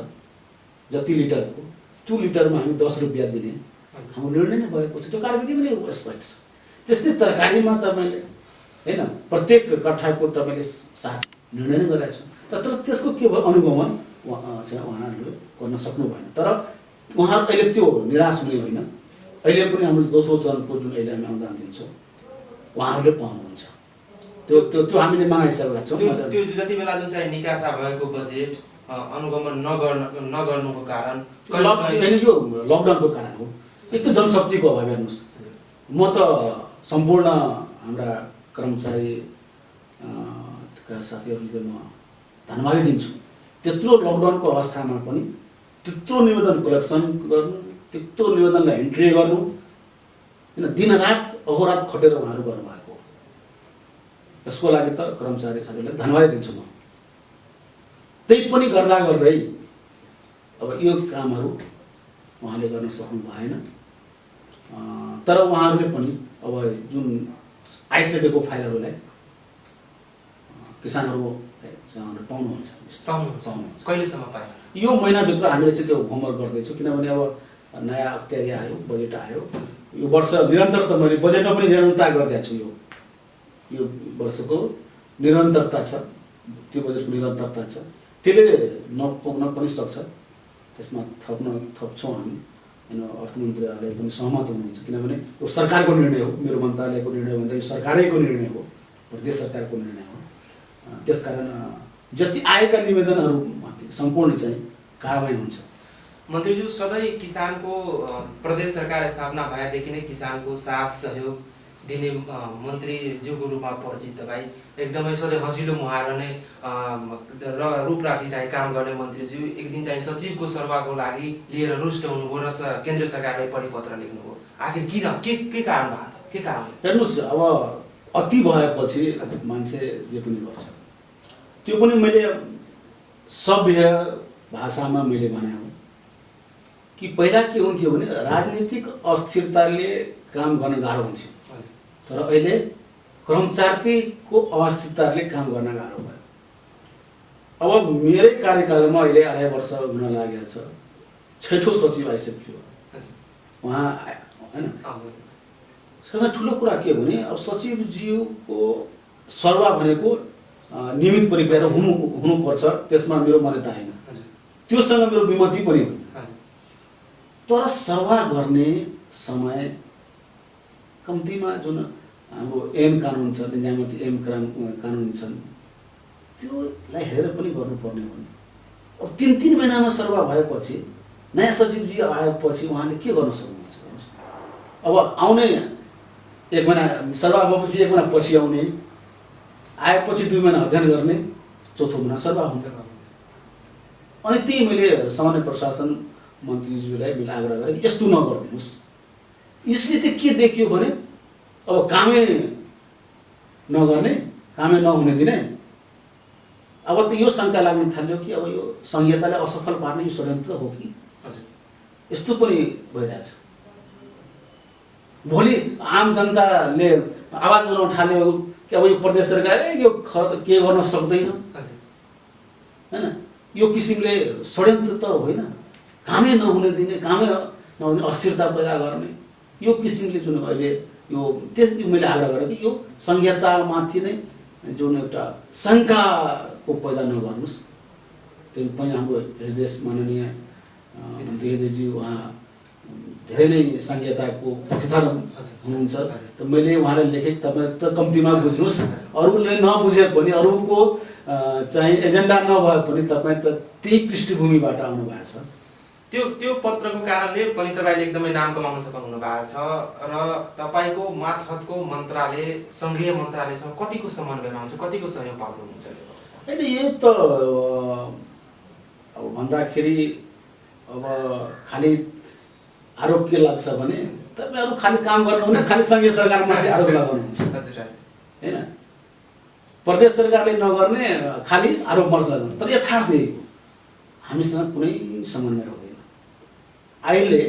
जति लिटरको, त्यो लिटरमा हामी 10 रुपैयाँ दिने हाम्रो निर्णय नै भएको छ, त्यो कार्यविधि पनि स्पष्ट छ। त्यस्तै तरकारीमा तपाईँले होइन प्रत्येक कट्ठाको तपाईँले साथ निर्णय नै गरेका छौँ, तर त्यसको के भयो अनुगमन चाहिँ उहाँहरूले गर्न सक्नु भएन। तर उहाँहरू अहिले त्यो निराश हुने होइन, अहिले पनि हाम्रो दोस्रो चरणको जुन अहिले हामी अनुदान दिन्छौँ उहाँहरूले पाउनुहुन्छ, त्यो त्यो त्यो हामीले मागिसकेका छौँ। त्यो जति बेला जुन चाहिँ निकासा भएको बजेट अनुगमन नगर्नुको कारण यो लकडाउनको कारण हो। एक त जनशक्तिको अभाव हेर्नुहोस्, म त सम्पूर्ण हाम्रा कर्मचारी साथीहरूले चाहिँ म धन्यवाद दिन्छु। त्यत्रो लकडाउनको अवस्थामा पनि त्यत्रो निवेदन कलेक्सन गर्नु, त्यत्रो निवेदनलाई एन्ट्री गर्नु होइन, दिनरात अहोरात खटेर उहाँहरू गर्नुभएको, यसको लागि त कर्मचारी साथीहरूलाई धन्यवाद दिन्छु म। त्यही पनि गर्दा गर्दै अब यो कामहरू उहाँले गर्न सक्नु भएन, तर उहाँहरूले पनि अब जुन आइसकेको फाइलहरूलाई किसानहरू पाउनुहुन्छ। कहिलेसम्म पाइन्छ? यो महिनाभित्र हामीले चाहिँ त्यो होमवर्क गर्दैछौँ, किनभने अब नयाँ अख्तियारी आयो, बजेट आयो, यो वर्ष निरन्तर त मैले बजेटमा पनि निरन्तरता गरिदिएको छु। यो वर्षको निरन्तरता छ, त्यो बजेटको निरन्तरता छ, त्यसले नपुग्न पनि सक्छ, त्यसमा थप्छौँ हामी होइन। अर्थमन्त्रीले पनि सहमत हुनुहुन्छ, किनभने यो सरकारको निर्णय हो, मेरो मन्त्रालयको निर्णय भन्दा यो सरकारैको निर्णय हो, प्रदेश सरकारको निर्णय हो। त्यसकारण जति आएका निवेदनहरूमाथि सम्पूर्ण चाहिँ कारबाही हुन्छ। मन्त्रीज्यू, सधैँ किसानको प्रदेश सरकार स्थापना भएदेखि नै किसानको साथ सहयोग दिने मन्त्रीज्यूको रूपमा परिचित तपाईँ, एकदमै सधैँ हँसिलो मुहार नै रूप राखी चाहिँ काम गर्ने मन्त्रीज्यू एक दिन चाहिँ सचिवको सरुवाको लागि लिएर रुष्ट हुनुभयो र केन्द्र सरकारलाई परिपत्र लेख्नुभयो। आखिर किन, के कारण भएको छ, के कारण? हेर्नुहोस्, अब अति भएपछि मान्छे जे पनि गर्छ, त्यो पनि मैले सभ्य भाषामा मैले भने हो कि पहिला के हुन्थ्यो भने राजनीतिक अस्थिरताले काम गर्न गाह्रो हुन्थ्यो, तर अहिले कर्मचारीको अस्थिरताले काम गर्न गाह्रो भयो। अब मेरै कार्यकालमा अहिले 2.5 वर्ष हुन लागेको छ, 6ठो सचिव आइसक्यो उहाँ होइन। सबैभन्दा ठुलो कुरा के हो भने अब सचिवज्यूको सरुवा भनेको नियमित प्रक्रिया हुनुपर्छ, त्यसमा मेरो मान्यता होइन, त्योसँग मेरो विमति पनि होइन। तर सरुवा गर्ने समय कम्तीमा जुन हाम्रो एम कानुन छ, निजामती एम कानुन छन्, त्योलाई हेरेर पनि गर्नुपर्ने हो। अब 3 महिनामा सरुवा भएपछि नयाँ सचिवजी आएपछि उहाँले के गर्न सक्नुहुन्छ? अब आउने 1 महिना सरुवा भएपछि 1 महिना पछि आउने, आएपछि 2 महिना अध्ययन गर्ने, चौथो महिना सरुवा हुन्छ। अनि त्यही मैले सामान्य प्रशासन मन्त्रीज्यूलाई मैले आग्रह गरेँ कि यस्तो नगरिदिनुहोस्। यसले त के देखियो भने अब कामै नगर्ने, कामै नहुने दिने, अब त यो शङ्का लाग्न थाल्यो कि अब यो संहितालाई असफल पार्ने यो षड्यन्त्र हो कि? यस्तो पनि भइरहेछ। भोलि आम जनताले आवाज उठाउन थाल्यो कि अब यो प्रदेश सरकार यो के गर्न सक्दैन होइन, यो किसिमले षड्यन्त्र त होइन, कामै नहुने दिने, कामै नहुने अस्थिरता पैदा गर्ने, यो किसिमले जुन अहिले यो त्यस मैले आग्रह गरेँ कि यो संहितामाथि नै जुन एउटा शङ्काको पैदा नगर्नुहोस्। त्यो पनि हाम्रो हृदय माननीय हृदयजी उहाँ धेरै नै संहिताको पक्षधर हुनुहुन्छ, त मैले उहाँलाई लेखेँ तपाईँ त कम्तीमा बुझ्नुहोस्, अरूले नबुझे पनि अरूको चाहिँ एजेन्डा नभए पनि तपाईँ त त्यही पृष्ठभूमिबाट आउनु भएको छ। त्यो पत्रको कारणले पनि तपाईँले एकदमै नाम कमाउन सक्नु भएको छ र तपाईँको मातहतको मन्त्रालय सङ्घीय मन्त्रालयसँग कतिको समन्वयमा हुन्छ, कतिको सहयोग पाउँदै हुनुहुन्छ? होइन, यो त अब भन्दाखेरि अब खालि आरोप के लाग्छ भने तपाईहरु खालि काम गर्नुहुन्न, खालि संघीय सरकारमाथि आरोप लगाउनुहुन्छ। हजुर हैन, प्रदेश सरकारले नगर्ने खालि आरोप मात्र लगाउनु। तर यथार्थ यही हो, हामीसँग कुनै समन्वय हुँदैन। अहिले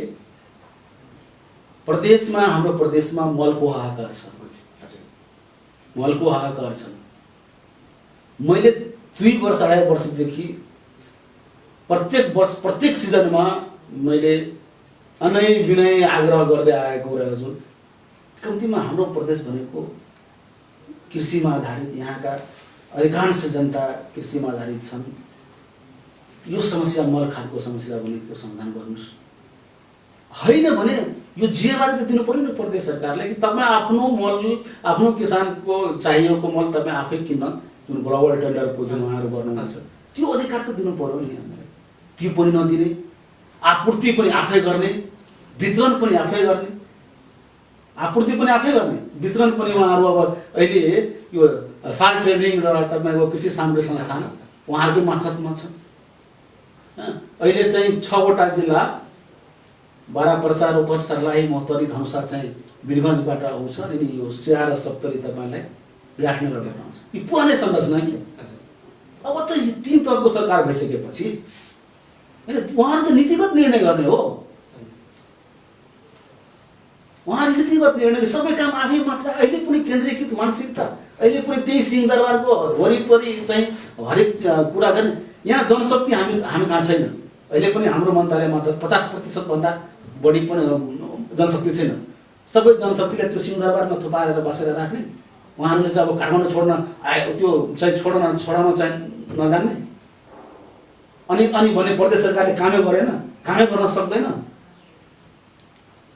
प्रदेशमा, हाम्रो प्रदेशमा मलको हाहाकार छ, मलको हाहाकार छ। मैले 2 वर्ष 2.5 वर्षदेखि प्रत्येक वर्ष प्रत्येक सिजनमा मैले अनै विनय आग्रह गर्दै आएको रहेको छु। कम्तीमा हाम्रो प्रदेश भनेको कृषिमा आधारित, यहाँका अधिकांश जनता कृषिमा आधारित छन्। यो समस्या मल खालको समस्या भनेको समाधान गर्नुस्। होइन भने यो जिएबाट त दिनु पर्यो नि प्रदेश सरकारले कि तपाईँ आफ्नो मल, आफ्नो किसानको चाहिएको मल तपाईँ आफै किन्न, जुन ग्लोबल टेन्डरको जुन उहाँहरू गर्नुहुन्छ त्यो अधिकार त दिनु पर्यो नि हामीलाई। त्यो पनि नदिने, आपूर्ति पनि आफै गर्ने, वितरण पनि आफै गर्ने, आपूर्ति पनि आफै गर्ने, वितरण पनि उहाँहरू अब अहिले यो साल ट्रेडिङ र तपाईँको कृषि सामग्री संस्थान उहाँहरूकै मार्फतमा छ। अहिले चाहिँ 6 वटा जिल्ला, बारापर्सा, रौतहट, सर्लाही, महोत्तरी, धनुषा चाहिँ वीरगञ्जबाट आउँछ अनि यो सिया र सप्तरी तपाईँलाई विराटनगरबाट आउँछ। यो पुरानै संरचना कि अब त 3 तहको सरकार भइसकेपछि हैन, उहाँहरू त नीतिगत निर्णय गर्ने हो। उहाँहरूले नीतिगत निर्णय, सबै काम आफै मात्र। अहिले पनि केन्द्रीकृत मानसिकता, अहिले पनि त्यही सिंहदरबारको वरिपरि चाहिँ हरेक कुरा गर्ने। यहाँ जनशक्ति हामी कहाँ छैन। अहिले पनि हाम्रो मन्त्रालयमा त 50% भन्दा बढी पनि जनशक्ति छैन। सबै जनशक्तिलाई त्यो सिंहदरबारमा थुपारेर बसेर राख्ने, उहाँहरूले चाहिँ अब काठमाडौँ छोड्न त्यो चाहिँ छोड्न चाहिँ नजान्ने। अनि भने प्रदेश सरकारले कामै गरेन, कामै गर्न सक्दैन।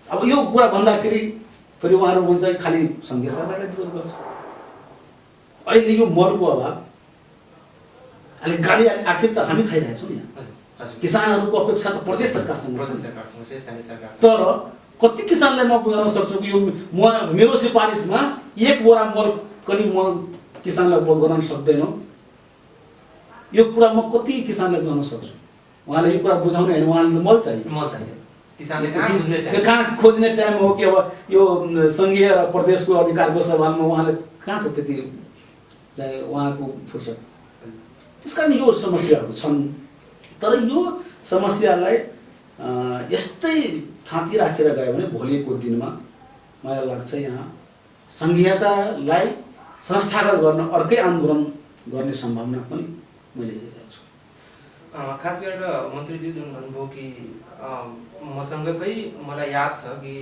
अब यो कुरा भन्दाखेरि फेरि उहाँहरू भन्छ खालि संघीय सरकारले विरोध गर्छ। अहिले यो मलको अभाव अहिले गाली आखिर त हामी खाइरहेछौँ यहाँ। किसानहरूको अपेक्षा त प्रदेश सरकारसँग छ। तर कति किसानलाई म बुझाउन सक्छु कि यो मेरो सिफारिसमा 1 बोरा मल पनि म किसानलाई उपलब्ध गराउन सक्दैनौँ। यो कुरा म कति किसानलाई बुझाउन सक्छु। उहाँले यो कुरा बुझाउने होइन, उहाँले मल चाहियो, मल चाहियो। किसानले कहाँ खोज्ने टाइम हो कि अब यो संघीय र प्रदेशको अधिकारको सवालमा उहाँले कहाँ छ त्यति चाहिँ उहाँको फुर्सद। त्यसकारण यो समस्याहरू छन्। तर यो समस्यालाई यस्तै थाँती राखेर गयो भने भोलिको दिनमा मलाई लाग्छ यहाँ संघीयतालाई संस्थागत गर्न अर्कै आन्दोलन गर्ने सम्भावना पनि मैले हेरेको छु। खास गरेर मन्त्रीजी जुन भन्नुभयो कि मसँगकै मलाई याद छ कि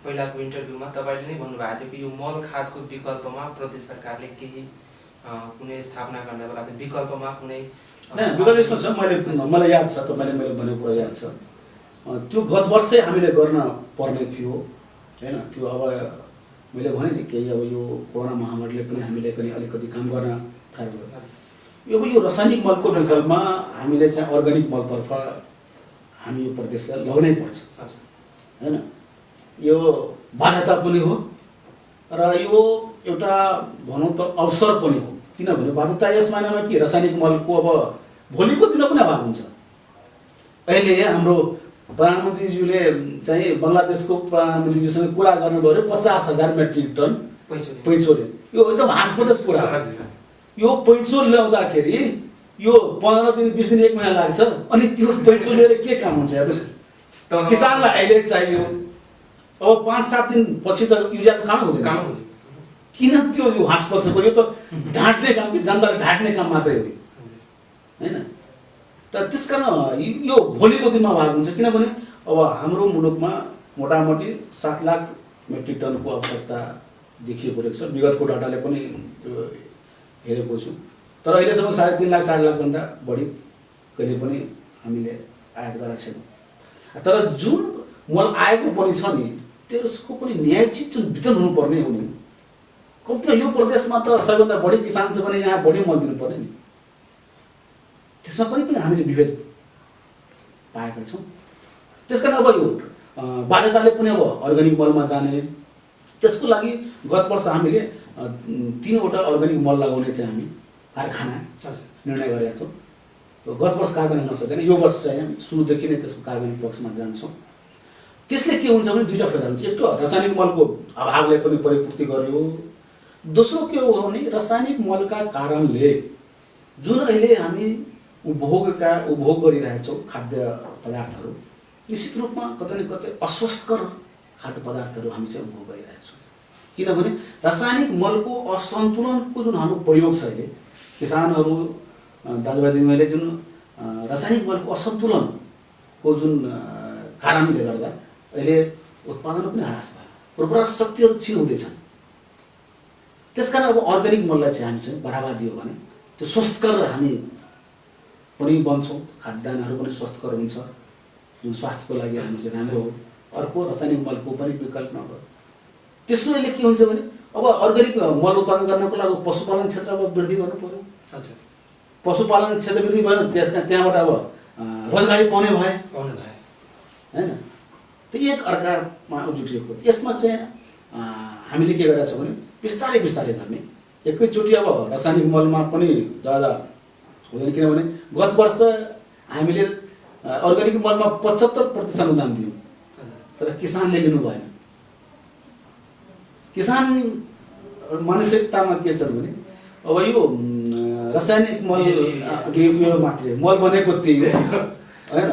पहिलाको इन्टरभ्यूमा तपाईँले नै भन्नुभएको थियो कि यो मल खादको विकल्पमा प्रदेश सरकारले केही कुनै स्थापना गर्ने बेला चाहिँ विकल्पमा कुनै विकल्प यसमा छ। मलाई याद छ, तपाईँले मैले भनेको कुरा याद छ। त्यो गत वर्षै हामीले गर्न पर्ने थियो हैन। त्यो अब मैले भने नि केही अब यो कोरोना महामारीले पनि हामीले पनि अलिकति काम गर्न थाल्यो। यो रासायनिक मलको विकल्पमा हामीले चाहिँ अर्ग्यानिक मलतर्फ हामी यो प्रदेशलाई लगाउनै पर्छ हैन। यो बाध्यता पनि हो र यो एउटा भनौँ त अवसर पनि हो। किनभने बाध्यता यस मानेमा कि रासायनिक मलको अब भोलिको दिन पनि अभाव हुन्छ। अहिले हाम्रो प्रधानमन्त्रीज्यूले चाहिँ बङ्गलादेशको प्रधानमन्त्रीज्यूसँग कुरा गर्नुभयो 50,000 मेट्रिक टन पैँचोले। यो एकदम हाँसपदस कुरा हो। यो पैँचो ल्याउँदाखेरि यो 15 दिन 20 दिन 1 महिना लाग्छ। अनि त्यो पैँचो लिएर के काम हुन्छ हेर्नुहोस्। किसानलाई अहिले चाहियो, अब 5-7 दिन पछि त युरियाको काम हुँदैन। किन त्यो यो हाँसपदको? यो त ढाँट्ने काम कि जनताले ढाँट्ने काम मात्रै हो हैन। त त्यसकारण यो भोलिको दिनमा अभाव हुन्छ। किनभने अब हाम्रो मुलुकमा मोटामोटी 7 लाख मेट्रिक टनको आवश्यकता देखिएको रहेछ। विगतको डाटाले पनि त्यो हेरेको छु। तर अहिलेसम्म 3.5 लाख 4 लाख भन्दा बढी कहिले पनि हामीले आयात गरेका छैनौँ। तर जुन मल आएको पनि छ नि त्यसको पनि न्यायोचित जुन वितरण हुनुपर्ने हो नि। कम्तीमा यो प्रदेशमा त सबैभन्दा बढी किसान छ भने यहाँ बढी मल दिनु पर्ने नि। त्यसमा पनि हामीले विभेद पाएका छौँ। त्यसकारण अब यो बाध्यताले पनि अब अर्ग्यानिक मलमा जाने, त्यसको लागि गत वर्ष हामीले 3 वटा अर्ग्यानिक मल लगाउने चाहिँ हामी कारखाना निर्णय गरेका थियौँ। गत वर्ष कार्यान्वयन नसकेन, यो वर्ष चाहिँ हामी सुरुदेखि नै त्यसको कार्यान्वयन पक्षमा जान्छौँ। त्यसले के हुन्छ भने दुईवटा फाइदा हुन्छ। एक त रासायनिक मलको अभावलाई पनि परिपूर्ति गर्यो, दोस्रो के हो भने रासायनिक मलका कारणले जुन अहिले हामी उपभोग गरिरहेछौँ खाद्य पदार्थहरू, निश्चित रूपमा कतै न कतै अस्वस्थकर खाद्य पदार्थहरू हामी चाहिँ उपभोग गरिरहेछौँ। किनभने रासायनिक मलको असन्तुलनको जुन हाम्रो प्रयोग छ अहिले, किसानहरू दाजुभाइ दिदीबहिनीले जुन रासायनिक मलको असन्तुलनको जुन कारणले गर्दा अहिले उत्पादन पनि ह्रास भयो, उर्वरक शक्तिहरू क्षीण हुँदैछन्। त्यसकारण अब अर्ग्यानिक मललाई चाहिँ हामी चाहिँ बढावा दियो भने त्यो स्वस्थकर हामी पनि बन्छौँ, खाद्यान्नहरू पनि स्वस्थकर हुन्छ, जुन स्वास्थ्यको लागि हामी चाहिँ राम्रो हो। अर्को रासायनिक मलको पनि विकल्प नभयो। त्यसो अहिले के हुन्छ भने अब अर्ग्यानिक मल उत्पादन गर्नको लागि पशुपालन क्षेत्रमा वृद्धि गर्नु पर्यो। हजुर, पशुपालन क्षेत्र वृद्धि भयो, त्यहाँबाट अब रोजगारी पाउने भए होइन। त्यो एक अर्कामा जुटिएको। यसमा चाहिँ हामीले के गरेका छौँ भने बिस्तारै बिस्तारै गर्ने, एकैचोटि अब रासायनिक मलमा पनि ज्यादा हुँदैन। किनभने गत वर्ष हामीले अर्ग्यानिक मलमा 75% अनुदान दियौँ, तर किसानले लिनु भएन। किसान मानसिकतामा के छ भने अब यो रासायनिक मल मात्रै मल बनेको त्यही हो होइन,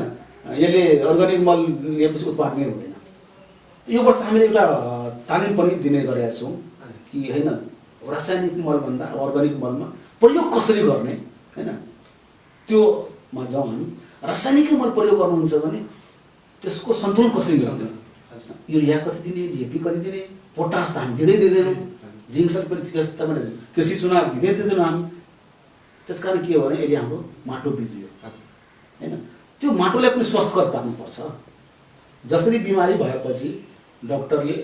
यसले अर्ग्यानिक मल लिएपछि उत्पादनै हुँदैन। यो वर्ष हामीले एउटा तालिम पनि दिने गरेका छौँ कि होइन रासायनिक मलभन्दा अर्ग्यानिक मलमा प्रयोग कसरी गर्ने होइन, त्योमा जाउँ हामी। रासायनिक मल प्रयोग गर्नुहुन्छ भने त्यसको सन्तुलन कसरी गर्ने, युरिया कति दिने, डिएपी कति दिने, पोटास त हामी दिँदैनौँ, जिङ्क सल्फेट कृषि चुनाव दिँदैनौँ हामी। त्यसकारण के हो भने अहिले हाम्रो माटो बिग्रियो होइन। त्यो माटोलाई पनि स्वस्थकर पार्नुपर्छ। जसरी बिमारी भएपछि डक्टरले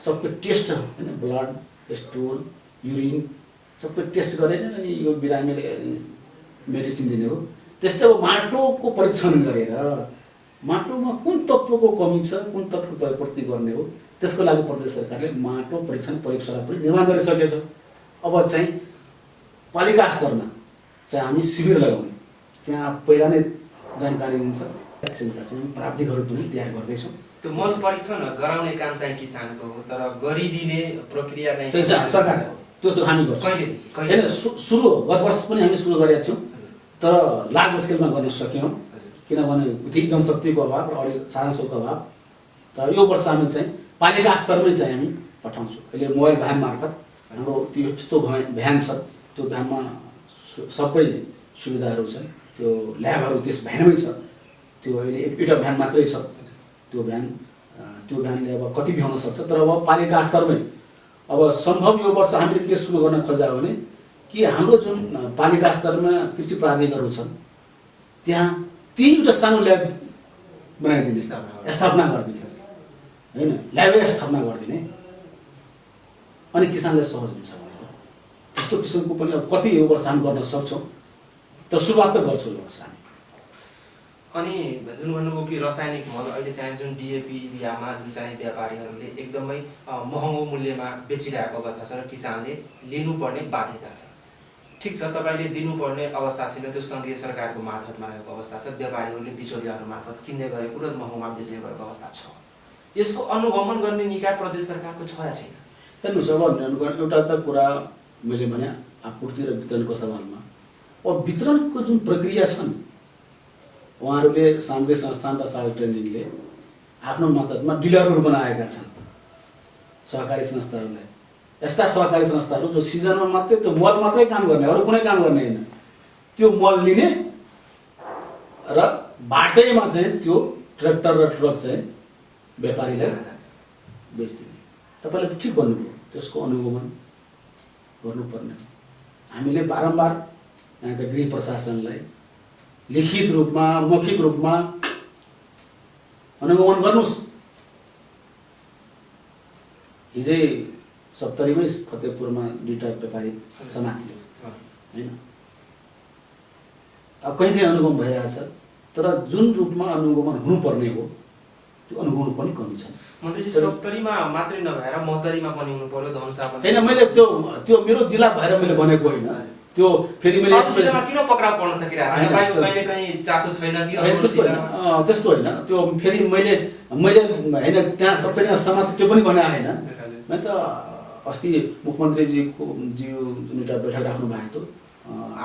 सबै टेस्ट होइन, ब्लड, स्टुल, युरिन सबै टेस्ट गरेन अनि यो बिरामीले मेडिसिन दिने हो। त्यस्तै अब माटोको परीक्षण गरेर माटोमा कुन तत्त्वको कमी छ, कुन तत्त्वको परिपूर्ति गर्ने हो, त्यसको लागि प्रदेश सरकारले माटो परीक्षण प्रयोगशाला पनि निर्माण गरिसकेछ। अब चाहिँ पालिका स्तरमा चाहिँ हामी शिविर लगाउने, त्यहाँ पहिला नै जानकारी हुन्छ, चाहिँ प्राविधिकहरू पनि तयार गर्दैछौँ। त्यो मल परीक्षण गराउने काम चाहिँ किसानको हो, तर गरिदिने प्रक्रिया चाहिँ सरकारको। त्यो हामी गर्छौँ होइन। सुरु गत वर्ष पनि हामी सुरु गरेका थियौँ, तर लार्ज स्केलमा गर्न सकेनौँ किनभने उति जनशक्तिको अभाव र अलिक साधन स्रोतको अभाव। तर यो वर्ष हामी चाहिँ पालिका स्तरमै चाहिँ हामी पठाउँछौँ। अहिले मोबाइल भ्यान मार्फत हाम्रो त्यो यस्तो भ्यान छ, त्यो भ्यानमा सबै सुविधाहरू छन्, त्यो ल्याबहरू त्यस भ्यानमै छ। त्यो अहिले एउटा भ्यान मात्रै छ, त्यो भ्यानले अब कति भ्याउन सक्छ। तर अब पालिका स्तरमै अब सम्भव यो वर्ष हामीले के सुरु गर्न खोज्या भने कि हाम्रो जुन पालिका स्तरमा कृषि प्राधिकरणहरू छन् त्यहाँ 3वटा सानो ल्याब बनाइदिने, स्थापना गरिदिने होइन, ल्याबै स्थापना गरिदिने, अनि किसानलाई सहज हुन्छ भनेर त्यस्तो किसिमको पनि अब कति यो वर्ष हामी गर्न सक्छौँ, तर सुरुवात त गर्छौँ यो वर्ष हामी। अनि जुन भन्नुभयो कि रासायनिक मल अहिले चाहिँ जुन डिएपी युरियामा जुन चाहिँ व्यापारीहरूले एकदमै महँगो मूल्यमा बेचिरहेको अवस्था छ र किसानले लिनुपर्ने बाध्यता छ। ठिक छ, तपाईँले दिनुपर्ने अवस्था छैन, त्यो सङ्घीय सरकारको मार्फतमा रहेको अवस्था छ, व्यापारीहरूले बिचौलियाहरू मार्फत किन्ने गरेको र महँगोमा बेच्ने गरेको अवस्था छ। यसको अनुगमन गर्ने निकाय प्रदेश सरकारको छ या छैन? हेर्नुहोस्, अब एउटा त कुरा मैले भने आपूर्ति र वितरणको सवालमा, अब वितरणको जुन प्रक्रिया छ नि, उहाँहरूले सामुदायिक संस्थान र साल ट्रेनिङले आफ्नो मद्दतमा डिलरहरू बनाएका छन् सहकारी संस्थाहरूलाई। यस्ता सहकारी संस्थाहरू जो सिजनमा मात्रै त्यो मल मात्रै काम गर्ने, अरू कुनै काम गर्ने होइन, त्यो मल लिने र बाटैमा चाहिँ त्यो ट्र्याक्टर र ट्रक चाहिँ व्यापारीलाई बेचिदिने। तपाईँले ठिक भन्नुभयो, त्यसको अनुगमन गर्नुपर्ने। हामीले बारम्बार यहाँका गृह प्रशासनलाई लिखित रूपमा मौखिक रूपमा अनुगमन गर्नुहोस्। हिजै सप्तरीमै फतेहपुरमा 2टा व्यापारी समातियो होइन। अब कहीँ अनुगमन भइरहेछ, तर जुन रूपमा अनुगमन हुनुपर्ने हो त्यो अनुगमन पनि कमी छ। मन्त्रीजी, सप्तरीमा मात्रै नभएर महतरीमा पनि हुनु पर्यो, धनुषा पनि होइन। मैले त्यो मेरो जिल्ला भएर मैले भनेको होइन, त्यो फेरि मैले अरू जिल्लामा किन पक्राउ पर्न सकिरहेको छ? तपाईँको कहिले कहीँ चासो छैन कि अरू त्यस्तो जिल्लामा? होइन त्यस्तो होइन त्यो फेरि मैले होइन त्यहाँ सबैले सहमत त्यो पनि भने होइन। मैले त अस्ति मुख्यमन्त्रीजीको जुन एउटा बैठक राख्नु भएको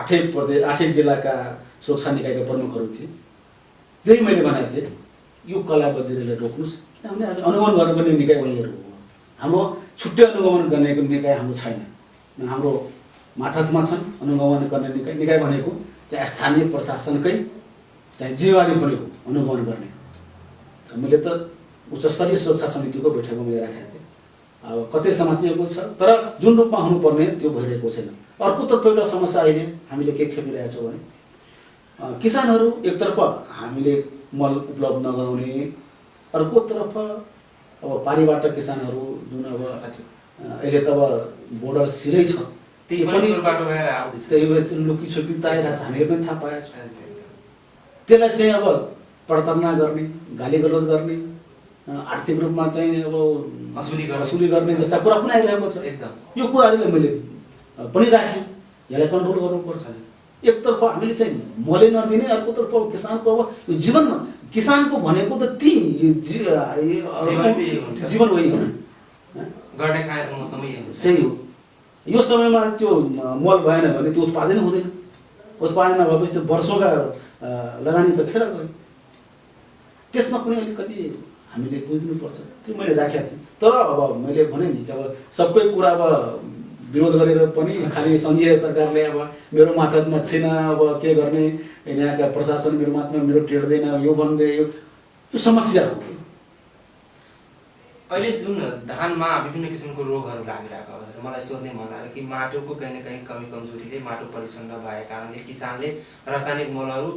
थियो 8 जिल्लाका सुरक्षा निकायका प्रमुखहरू थिए, त्यही मैले भनेको थिएँ यो कला बजारीलाई रोक्नुहोस्, किनभने अनुगमन गर्नुपर्ने निकाय उनीहरू हो। हाम्रो छुट्टै अनुगमन गर्ने निकाय हाम्रो छैन, हाम्रो माथामा छन् अनुगमन गर्ने निकाय भनेको त्यहाँ स्थानीय प्रशासनकै चाहिँ जिम्मेवारी पनि हो अनुगमन गर्ने। मैले त उच्च स्तरीय सुरक्षा समितिको बैठकमा मैले राखेको थिएँ, अब कतै समातिएको छ तर जुन रूपमा हुनुपर्ने त्यो भइरहेको छैन। अर्कोतर्फ एउटा समस्या अहिले हामीले के खेपिरहेका छौँ भने किसानहरू एकतर्फ हामीले मल उपलब्ध नगराउने, अर्कोतर्फ अब पारीबाट किसानहरू जुन अब अहिले त अब बोर्डर सिरै छ त्यही पनि बाटो भएर आउँदैछ, त्यही लुकी छुपी ताइरहेको छ, हामीले पनि थाहा पाएको छ। त्यसलाई चाहिँ अब प्रताडना गर्ने, गाली गलौज गर्ने, आर्थिक रूपमा चाहिँ अब असुली गर्ने जस्ता कुरा पनि आइरहेको छ। एकदम यो कुराहरूले मैले पनि राखेँ, यसलाई कन्ट्रोल गर्नुपर्छ। एकतर्फ हामीले चाहिँ मलै नदिने, अर्कोतर्फ किसानको अब यो जीवनमा किसानको भनेको त जीवन हो गर्ने खाएर समय सही हो। यो समयमा त्यो मल भएन भने त्यो उत्पादन हुँदैन, उत्पादन नभएपछि त्यो वर्षौँका लगानी त खेर गयो। त्यसमा पनि अलिकति हामीले बुझ्नुपर्छ, त्यो मैले राखेको थिएँ। तर अब मैले भने नि कि अब सबै कुरा अब विरोध गरेर पनि खालि सङ्घीय सरकारले अब मेरो माथामा छैन, अब के गर्ने, यहाँका प्रशासन मेरो माथामा मेरो टेर्दैन, यो भन्दै यो समस्या हो। अहिले जुन धानमा विभिन्न किसिमको रोगहरू लागिरहेको अवस्था छ, मलाई सोध्ने मन लाग्यो कि माटोको कहीँ न कहीँ कमी कमजोरीले, माटो परीक्षण नभएको कारणले किसानले रासायनिक मलहरू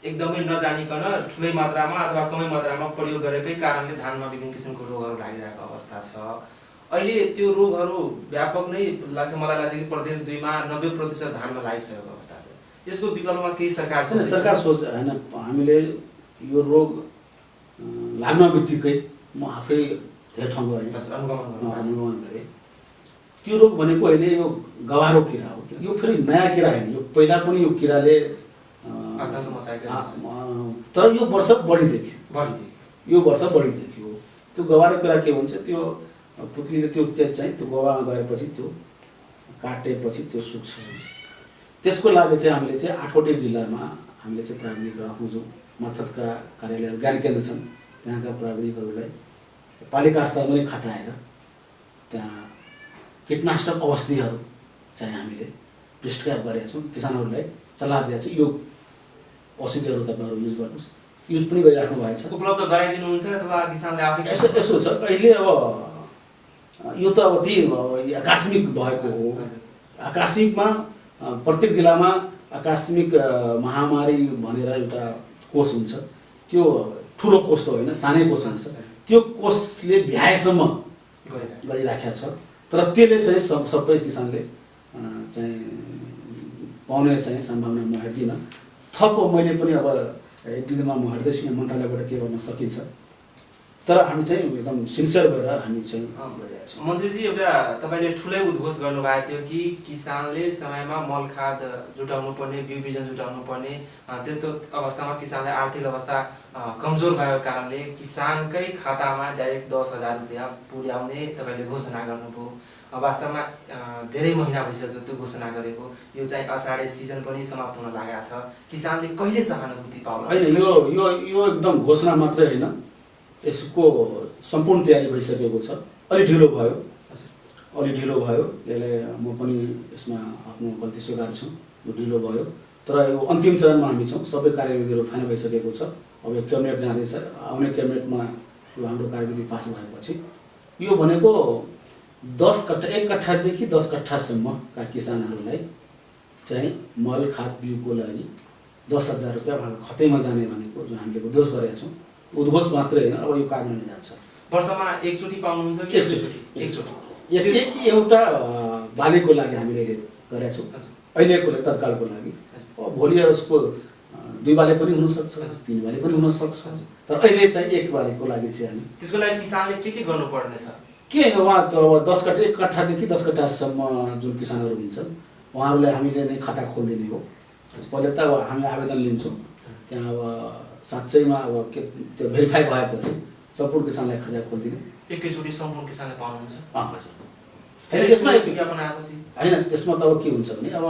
एकदमै नजानिकन ठुलै मात्रामा अथवा कमै मात्रामा प्रयोग गरेकै कारणले धानमा विभिन्न किसिमको रोगहरू लागिरहेको अवस्था छ। अहिले त्यो रोगहरू व्यापक नै लाग्छ, मलाई लाग्छ कि प्रदेश 2 मा 90% धानमा लागिसकेको अवस्था छ। यसको विकल्पमा केही सरकार सोच होइन। हामीले यो रोग लाग्न बित्तिकै म आफै धेरै ठाउँ गएँ, अनुगमन गरेँ। त्यो रोग भनेको अहिले यो गवारो किरा हो, यो फेरि नयाँ किरा होइन, यो पहिला पनि यो किराले तर यो वर्ष बढी देखियो, यो वर्ष बढी देखियो। त्यो गवारो किरा के हुन्छ, त्यो पुत्रीले त्यो चाहिँ त्यो गवामा गएपछि त्यो काटेपछि त्यो सुक्छ। त्यसको लागि चाहिँ हामीले चाहिँ 8वटै जिल्लामा हामीले चाहिँ प्राविधिक आफ्नो जो मातहतका कार्यालयहरू ज्ञान केन्द्र छन् त्यहाँका प्राविधिकहरूलाई पालिका स्तरमा पनि खटाएर त्यहाँ कीटनाशक औषधिहरू चाहिँ हामीले प्रिस्क्राइब गरेका छौँ, किसानहरूलाई सल्लाह दिएको छ, यो औषधिहरू तपाईँहरू युज गर्नुहोस्, युज पनि गरिराख्नु भएको छ। उपलब्ध गराइदिनुहुन्छ अथवा किसानले आफै? यसो छ, अहिले अब यो त अब त्यही आकस्मिक भएको हो। आकस्मिकमा प्रत्येक जिल्लामा आकस्मिक महामारी भनेर एउटा कोष हुन्छ, त्यो ठुलो कोष त होइन, सानै कोष हुन्छ। त्यो कोषले भ्याएसम्म गरिराखेको छ, तर त्यसले चाहिँ सबै किसानले चाहिँ पाउने चाहिँ सम्भावना म हेर्दिनँ। थप मैले पनि अब 1-2 दिनमा म हेर्दैछु यहाँ मन्त्रालयबाट के गर्न सकिन्छ, तर हामी चाहिँ एकदम सिन्सियर भएर हामी चाहिँ गरिरहेको छौँ। मन्त्रीजी, एउटा तपाईँले ठुलै उद्घोष गर्नुभएको थियो कि किसानले समयमा मल खाद जुटाउनु पर्ने, बिउ बिजन जुटाउनु पर्ने, त्यस्तो अवस्थामा किसानलाई आर्थिक अवस्था कमजोर भएको कारणले किसानकै खातामा डाइरेक्ट 10,000 रुपियाँ पुर्याउने तपाईँले घोषणा गर्नुभयो। वास्तवमा धेरै महिना भइसक्यो त्यो घोषणा गरेको, यो चाहिँ असाढे सिजन पनि समाप्त हुन लागेको छ, किसानले कहिले सहानुभूति पाउला? होइन, यो एकदम घोषणा मात्रै होइन, यसको सम्पूर्ण तयारी भइसकेको छ। अलि ढिलो भयो, यसले म पनि यसमा आफ्नो गल्ती स्वीकार्छु, यो ढिलो भयो। तर यो अन्तिम चरणमा हामी छौँ, सबै कार्यविधिहरू फाइनल भइसकेको छ। अब यो क्याबिनेट जाँदैछ, आउने क्याबिनेटमा यो हाम्रो कार्यविधि पास भएपछि यो भनेको 10 कट्ठा 1 कट्ठादेखि 10 कट्ठासम्मका किसानहरूलाई चाहिँ मल खाद बिउको लागि 10,000 रुपियाँ खतैमा जाने भनेको जो हामीले उद्घोष गरेका छौँ, उद्घोष मात्रै होइन, अब यो कार्यान्वयन जान्छ। वर्षमा एकचोटि पाउनुहुन्छ कि? एकचोटि एउटा बालीको लागि हामीले गरेका छौँ, अहिलेको तत्कालको लागि। अब भोलि उसको 2 बाली पनि हुनसक्छ, 3 बाली पनि हुनसक्छ, तर अहिले चाहिँ 1 बालीको लागि चाहिँ हामी त्यसको लागि किसानले के गर्नुपर्ने छ? के होइन, उहाँ त अब 1 कट्ठादेखि 10 कट्ठासम्म जुन किसानहरू हुन्छन् उहाँहरूलाई हामीले नै खाता खोलिदिने हो। पहिले त अब हामी आवेदन लिन्छौँ, त्यहाँ अब साँच्चैमा अब के त्यो भेरिफाई भएपछि सम्पूर्ण किसानलाई खाता खोलिदिने। एकैचोटि सम्पूर्ण किसानले पाउनुहुन्छ? हजुर। फेरि त्यसमा विज्ञापन आएपछि होइन, त्यसमा त अब के हुन्छ भने अब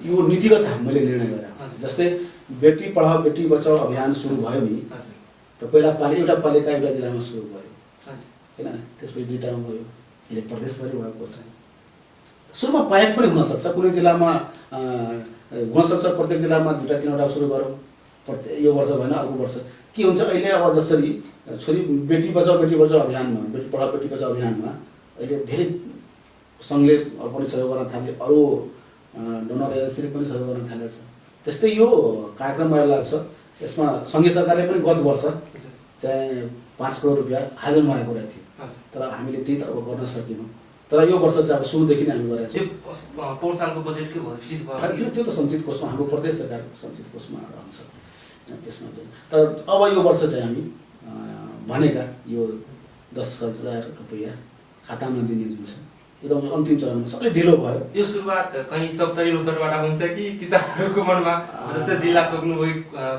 यो नीतिगत मैले निर्णय गरेँ। जस्तै बेटी पढाओ बेटी बचाओ अभियान सुरु भयो नि, त पहिला एउटा पालिका एउटा जिल्लामा सुरु भयो होइन, त्यसपछि दुईवटामा भयो, अहिले प्रदेशभरि भएको छ। सुरुमा पाइप पनि हुनसक्छ, कुनै जिल्लामा हुनसक्छ, प्रत्येक जिल्लामा 2-3वटा सुरु गरौँ, यो वर्ष भएन अर्को वर्ष। के हुन्छ अहिले अब जसरी छोरी बेटी बचाओ अभियानमा, बेटी पढाओ बेटी बचाओ अभियानमा अहिले धेरै सङ्घले पनि सहयोग गर्न थाले, अरू डोनर एजेन्सीले पनि सहयोग गर्न थालेको छ। त्यस्तै यो कार्यक्रम मलाई लाग्छ यसमा सङ्घीय सरकारले पनि गत वर्ष चाहिँ 5 करोड रुपियाँ आयोजन गरेको थियो, तर हामीले त्यही त अब गर्न सकेनौँ। तर यो वर्ष चाहिँ अब सुरुदेखि नै हामी गरेका छौँ। पोहोर सालको बजेट के भयो, फ्रिज भयो? त्यो त सञ्चित कोषमा, हाम्रो प्रदेश सरकारको सञ्चित कोषमा रहन्छ त्यसमा। तर अब यो वर्ष चाहिँ हामी भनेका यो 10,000 रुपियाँ खातामा दिने जुन छ एकदम अन्तिम चरणमा सबै ढिलो भयो। यो सुरुवात कहीँ सप्तरी रोडबाट हुन्छ कि किसानहरूको मनमा जस्तै जिल्ला तोक्नु भयो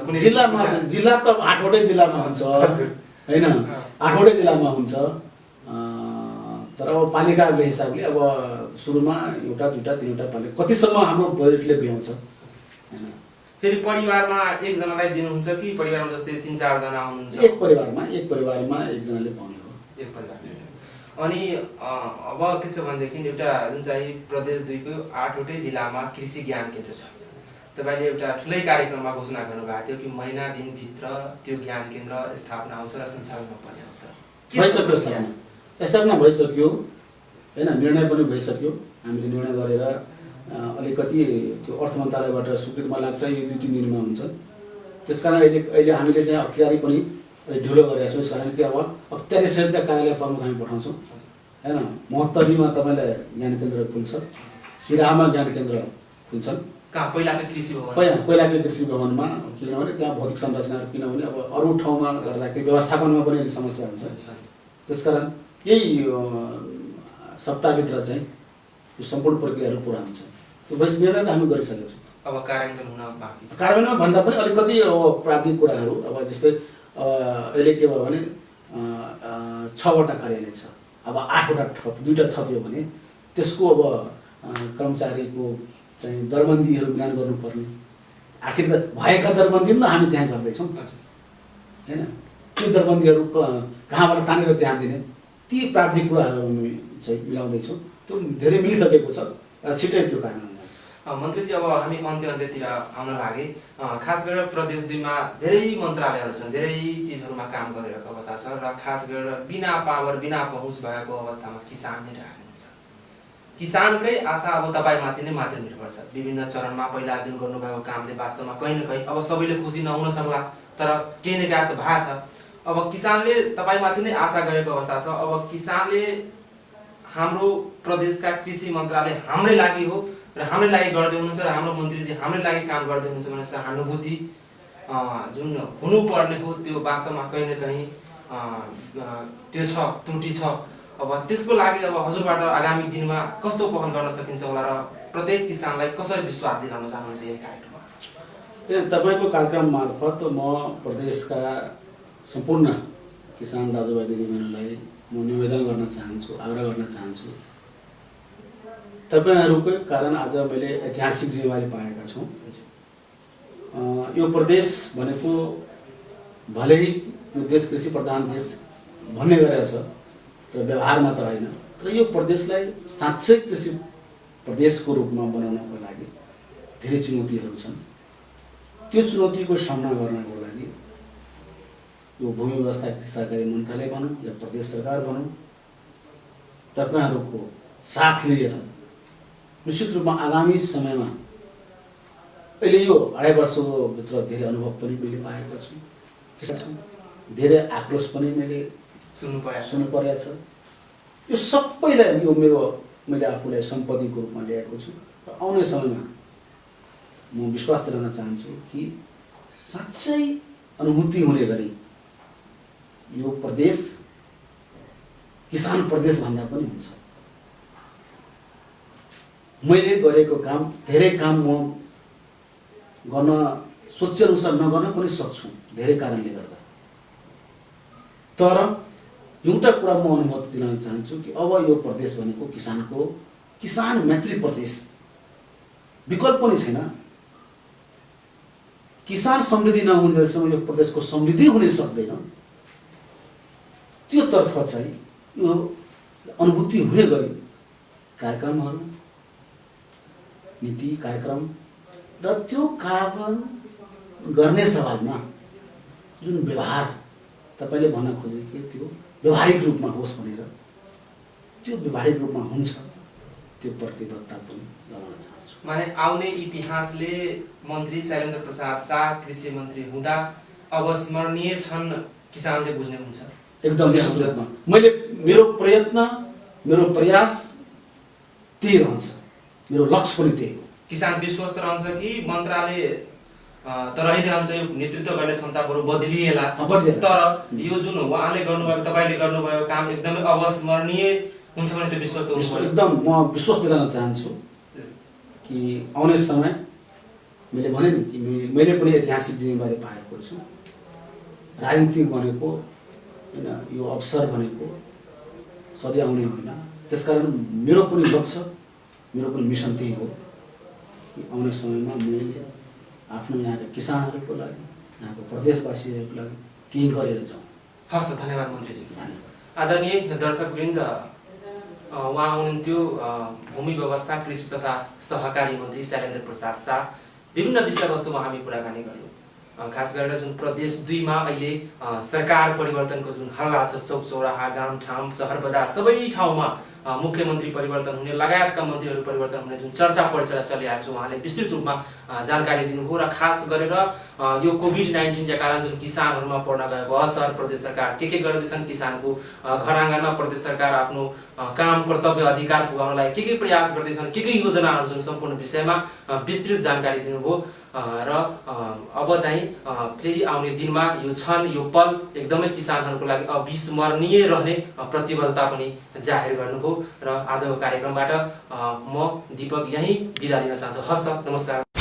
कुनै जिल्ला त 8वटै जिल्लामा हुन्छ होइन, 8वटै जिल्लामा हुन्छ। तर अब पालिकाको हिसाबले अब सुरुमा 1-2-3वटा पालिका कतिसम्म हाम्रो बजेटले भ्याउँछ होइन। फेरि परिवारमा एकजनालाई दिनुहुन्छ कि परिवारमा जस्तै 3-4 जना हुनुहुन्छ? एक परिवारमा एकजनाले पाउने हो, एक परिवारमा। अनि अब के छ भनेदेखि एउटा जुन चाहिँ प्रदेश 2 को 8वटै जिल्लामा कृषि ज्ञान केन्द्र छ। तपाईँले एउटा ठुलै कार्यक्रममा घोषणा गर्नुभएको थियो कि महिना दिनभित्र त्यो ज्ञान केन्द्र स्थापना हुन्छ र सञ्चालनमा पनि आउँछ। स्थापना भइसक्यो होइन, निर्णय पनि भइसक्यो। हामीले निर्णय गरेर अलिकति त्यो अर्थ मन्त्रालयबाट स्वीकृत मलाई लाग्छ यो 2-3 दिनमा हुन्छ। त्यसकारण अहिले हामीले चाहिँ अख्तियारी पनि ढिलो गरेका छौँ। यसकारण कि अब अख्तियारी सहितका कार्यालय प्रमुख हामी पठाउँछौँ होइन। महोत्तरीमा तपाईँलाई ज्ञान केन्द्र खुल्छ, सिराहामा ज्ञान केन्द्र खुल्छन्। कहाँ? पहिलाकै कृषि भवन? पहिलाकै कृषि भवनमा, किनभने त्यहाँ भौतिक संरचनाहरू, किनभने अब अरू ठाउँमा गर्दाखेरि व्यवस्थापनमा पनि अलिक समस्या हुन्छ। त्यसकारण यही सप्ताहभित्र चाहिँ यो सम्पूर्ण प्रक्रियाहरू पुरा हुन्छ। त्यो भइस निर्णय त हामी गरिसकेका छौँ। अब कार्यान्वयन हुन बाँकी छ। कार्यान्वयनमा भन्दा पनि अलिकति अब प्राविधिक कुराहरू, अब जस्तै अहिले के भयो भने 6वटा कार्यालय छ, अब 8वटा थप 2टा थप्यो भने त्यसको अब कर्मचारीको चाहिँ दरबन्दीहरू मिलान गर्नुपर्ने। आखिर त भएका दरबन्दी पनि त हामी त्यहाँ गर्दैछौँ होइन। त्यो दरबन्दीहरू कहाँबाट तानेर त्यहाँ दिने, ती प्राविधिक कुराहरू हामी चाहिँ मिलाउँदैछौँ। त्यो धेरै मिलिसकेको छ र छिटै त्यो कार्यान्वयन हुन्छ। मन्त्रीजी, अब हामी अन्त्यतिर आउन लागे। खास गरेर प्रदेश 2 मा धेरै मन्त्रालयहरू छन्, धेरै चिजहरूमा काम गरिरहेको अवस्था छ र खास गरेर बिना पावर बिना पहुँच भएको अवस्थामा किसान नै रहनुहुन्छ। किसानकै आशा अब तपाईँमाथि नै मात्र निर्भर छ। विभिन्न चरणमा पहिला जुन गर्नुभएको कामले वास्तवमा कहीँ न कहीँ अब सबैले खुसी नहुन सक्ला, तर केही न केही त भएको छ। अब किसानले तपाईँमाथि नै आशा गरेको अवस्था छ। अब किसानले हाम्रो प्रदेशका कृषि मन्त्रालय हाम्रै लागि हो र हाम्रै लागि गर्दै हुनुहुन्छ र हाम्रो मन्त्रीजी हाम्रै लागि काम गर्दै हुनुहुन्छ भने सहानुभूति जुन हुनुपर्ने हो त्यो वास्तवमा कहीँ न कहीँ त्यो छ, त्रुटि छ। अब त्यसको लागि अब हजुरबाट आगामी दिनमा कस्तो पहल गर्न सकिन्छ होला र प्रत्येक किसानलाई कसरी विश्वास दिलाउन चाहनुहुन्छ यही कार्यक्रममा? तपाईँको कार्यक्रम मार्फत म प्रदेशका सम्पूर्ण किसान दाजुभाइ दिदीबहिनीलाई म निवेदन गर्न चाहन्छु, आग्रह गर्न चाहन्छु। तपाईँहरूकै कारण आज मैले ऐतिहासिक जिम्मेवारी पाएका छौँ। यो प्रदेश भनेको भलै यो देश कृषि प्रधान देश भन्ने गरेको छ, तर व्यवहारमा त होइन। तर यो प्रदेशलाई साँच्चै कृषि प्रदेशको रूपमा बनाउनको लागि धेरै चुनौतीहरू छन्। त्यो चुनौतीको सामना गर्नको लागि यो भूमि व्यवस्था सहकारी मन्त्रालय भनौँ या प्रदेश सरकार भनौँ, तपाईँहरूको साथ लिएर निश्चित रूपमा आगामी समयमा अहिले यो 2.5 वर्षभित्र धेरै अनुभव पनि मैले पाएको छु, धेरै आक्रोश पनि मैले सुन्नु परेको छ। यो सबैलाई यो मैले आफूलाई सम्पत्तिको रूपमा ल्याएको छु र आउने समयमा म विश्वास दिलाउन चाहन्छु कि साँच्चै अनुभूति हुने गरी यो प्रदेश किसान प्रदेश भन्दा पनि हुन्छ। मैले गरेको काम धेरै काम म गर्न सोचे अनुसार नगर्न पनि सक्छु धेरै कारणले गर्दा। तर एउटा कुरा म अनुभूति दिन चाहन्छु कि अब यो प्रदेश भनेको किसानको किसान मैत्री प्रदेश, विकल्प पनि छैन। किसान समृद्धि नहुँदासम्म यो प्रदेशको समृद्धि हुनै सक्दैन। त्यो तर्फ चाहिँ यो अनुभूति हुने गरी कार्यक्रमहरू, नीति कार्यक्रम र त्यो कार्यान्वयन गर्ने सवालमा जुन व्यवहार तपाईले भन्न खोजे कि त्यो व्यवहारिक रूपमा होस् भनेर, त्यो व्यवहारिक रूपमा हुन्छ त्यो प्रतिबद्धता पनि लगाउन चाहन्छु। माने आउने इतिहासले मन्त्री शैलेन्द्र प्रसाद शाह कृषि मन्त्री हुँदा अविस्मरणीय छन् किसानले बुझ्ने हुन्छ। एकदम निश्चित रूपमा मैले मेरो प्रयत्न मेरो प्रयास त्यही रहन्छ, मेरो लक्ष्य पनि त्यही हो। किसान विश्वस्त रहन्छ कि मन्त्रालय त रहिरहन्छ, यो नेतृत्व गर्ने क्षमता बरु बदलिएला। तर यो जुन उहाँले गर्नुभएको तपाईले गर्नुभएको काम एकदमै अविस्मरणीय हुन्छ भने त्यो विश्वस्त हुनु पर्यो। एकदम म विश्वास दिलाउन चाहन्छु कि आउने समय मैले भने नि कि मैले पनि ऐतिहासिक जिम्मेवारी पाएको छु। राजनीति भनेको हैन, यो अवसर भनेको सधैँ आउने होइन। त्यसकारण मेरो पनि लक्ष्य, मेरो पनि मिसन त्यही हो कि आउने समयमा मैले आफ्नो यहाँका किसानहरूको लागि, यहाँको प्रदेशवासीहरूको लागि केही गरेर जाउँ। हस् त, धन्यवाद मन्त्रीजी। आदरणीय दर्शकवृन्द, उहाँ हुनुहुन्थ्यो भूमि व्यवस्था कृषि तथा सहकारी मन्त्री शैलेन्द्र प्रसाद शाह। विभिन्न विषयवस्तुमा हामी कुराकानी गऱ्यौँ। खास गरेर जुन प्रदेश 2 मा अहिले सरकार परिवर्तनको जुन हल्ला छ, चौक चौराहा गाउँ ठाउँ सहर बजार सबै ठाउँमा मुख्यमन्त्री परिवर्तन हुने लगायतका मन्त्रीहरू परिवर्तन हुने जुन चर्चा परिचर्चा चलिआएको छ, उहाँले विस्तृत रूपमा जानकारी दिनुभयो। र खास गरेर यो कोभिड-19 का कारण जुन किसानहरूमा पर्न गएको असर, प्रदेश सरकार के गर्दैछन्, किसानको घर आँगनमा प्रदेश सरकार आफ्नो काम कर्तव्य अधिकार पुगाउनलाई के प्रयास गर्दैछन्, के योजनाहरू छन्, सम्पूर्ण विषयमा विस्तृत जानकारी दिनुभयो। र अब चाहिँ फेरि आउने दिनमा यो क्षण यो पल एकदमै किसानहरूको लागि अविस्मरणीय रहने प्रतिबद्धता पनि जाहेर गर्नुभयो। र आजको कार्यक्रमबाट म दीपक यही बिदा लिन चाहन्छु। हस्त, नमस्कार।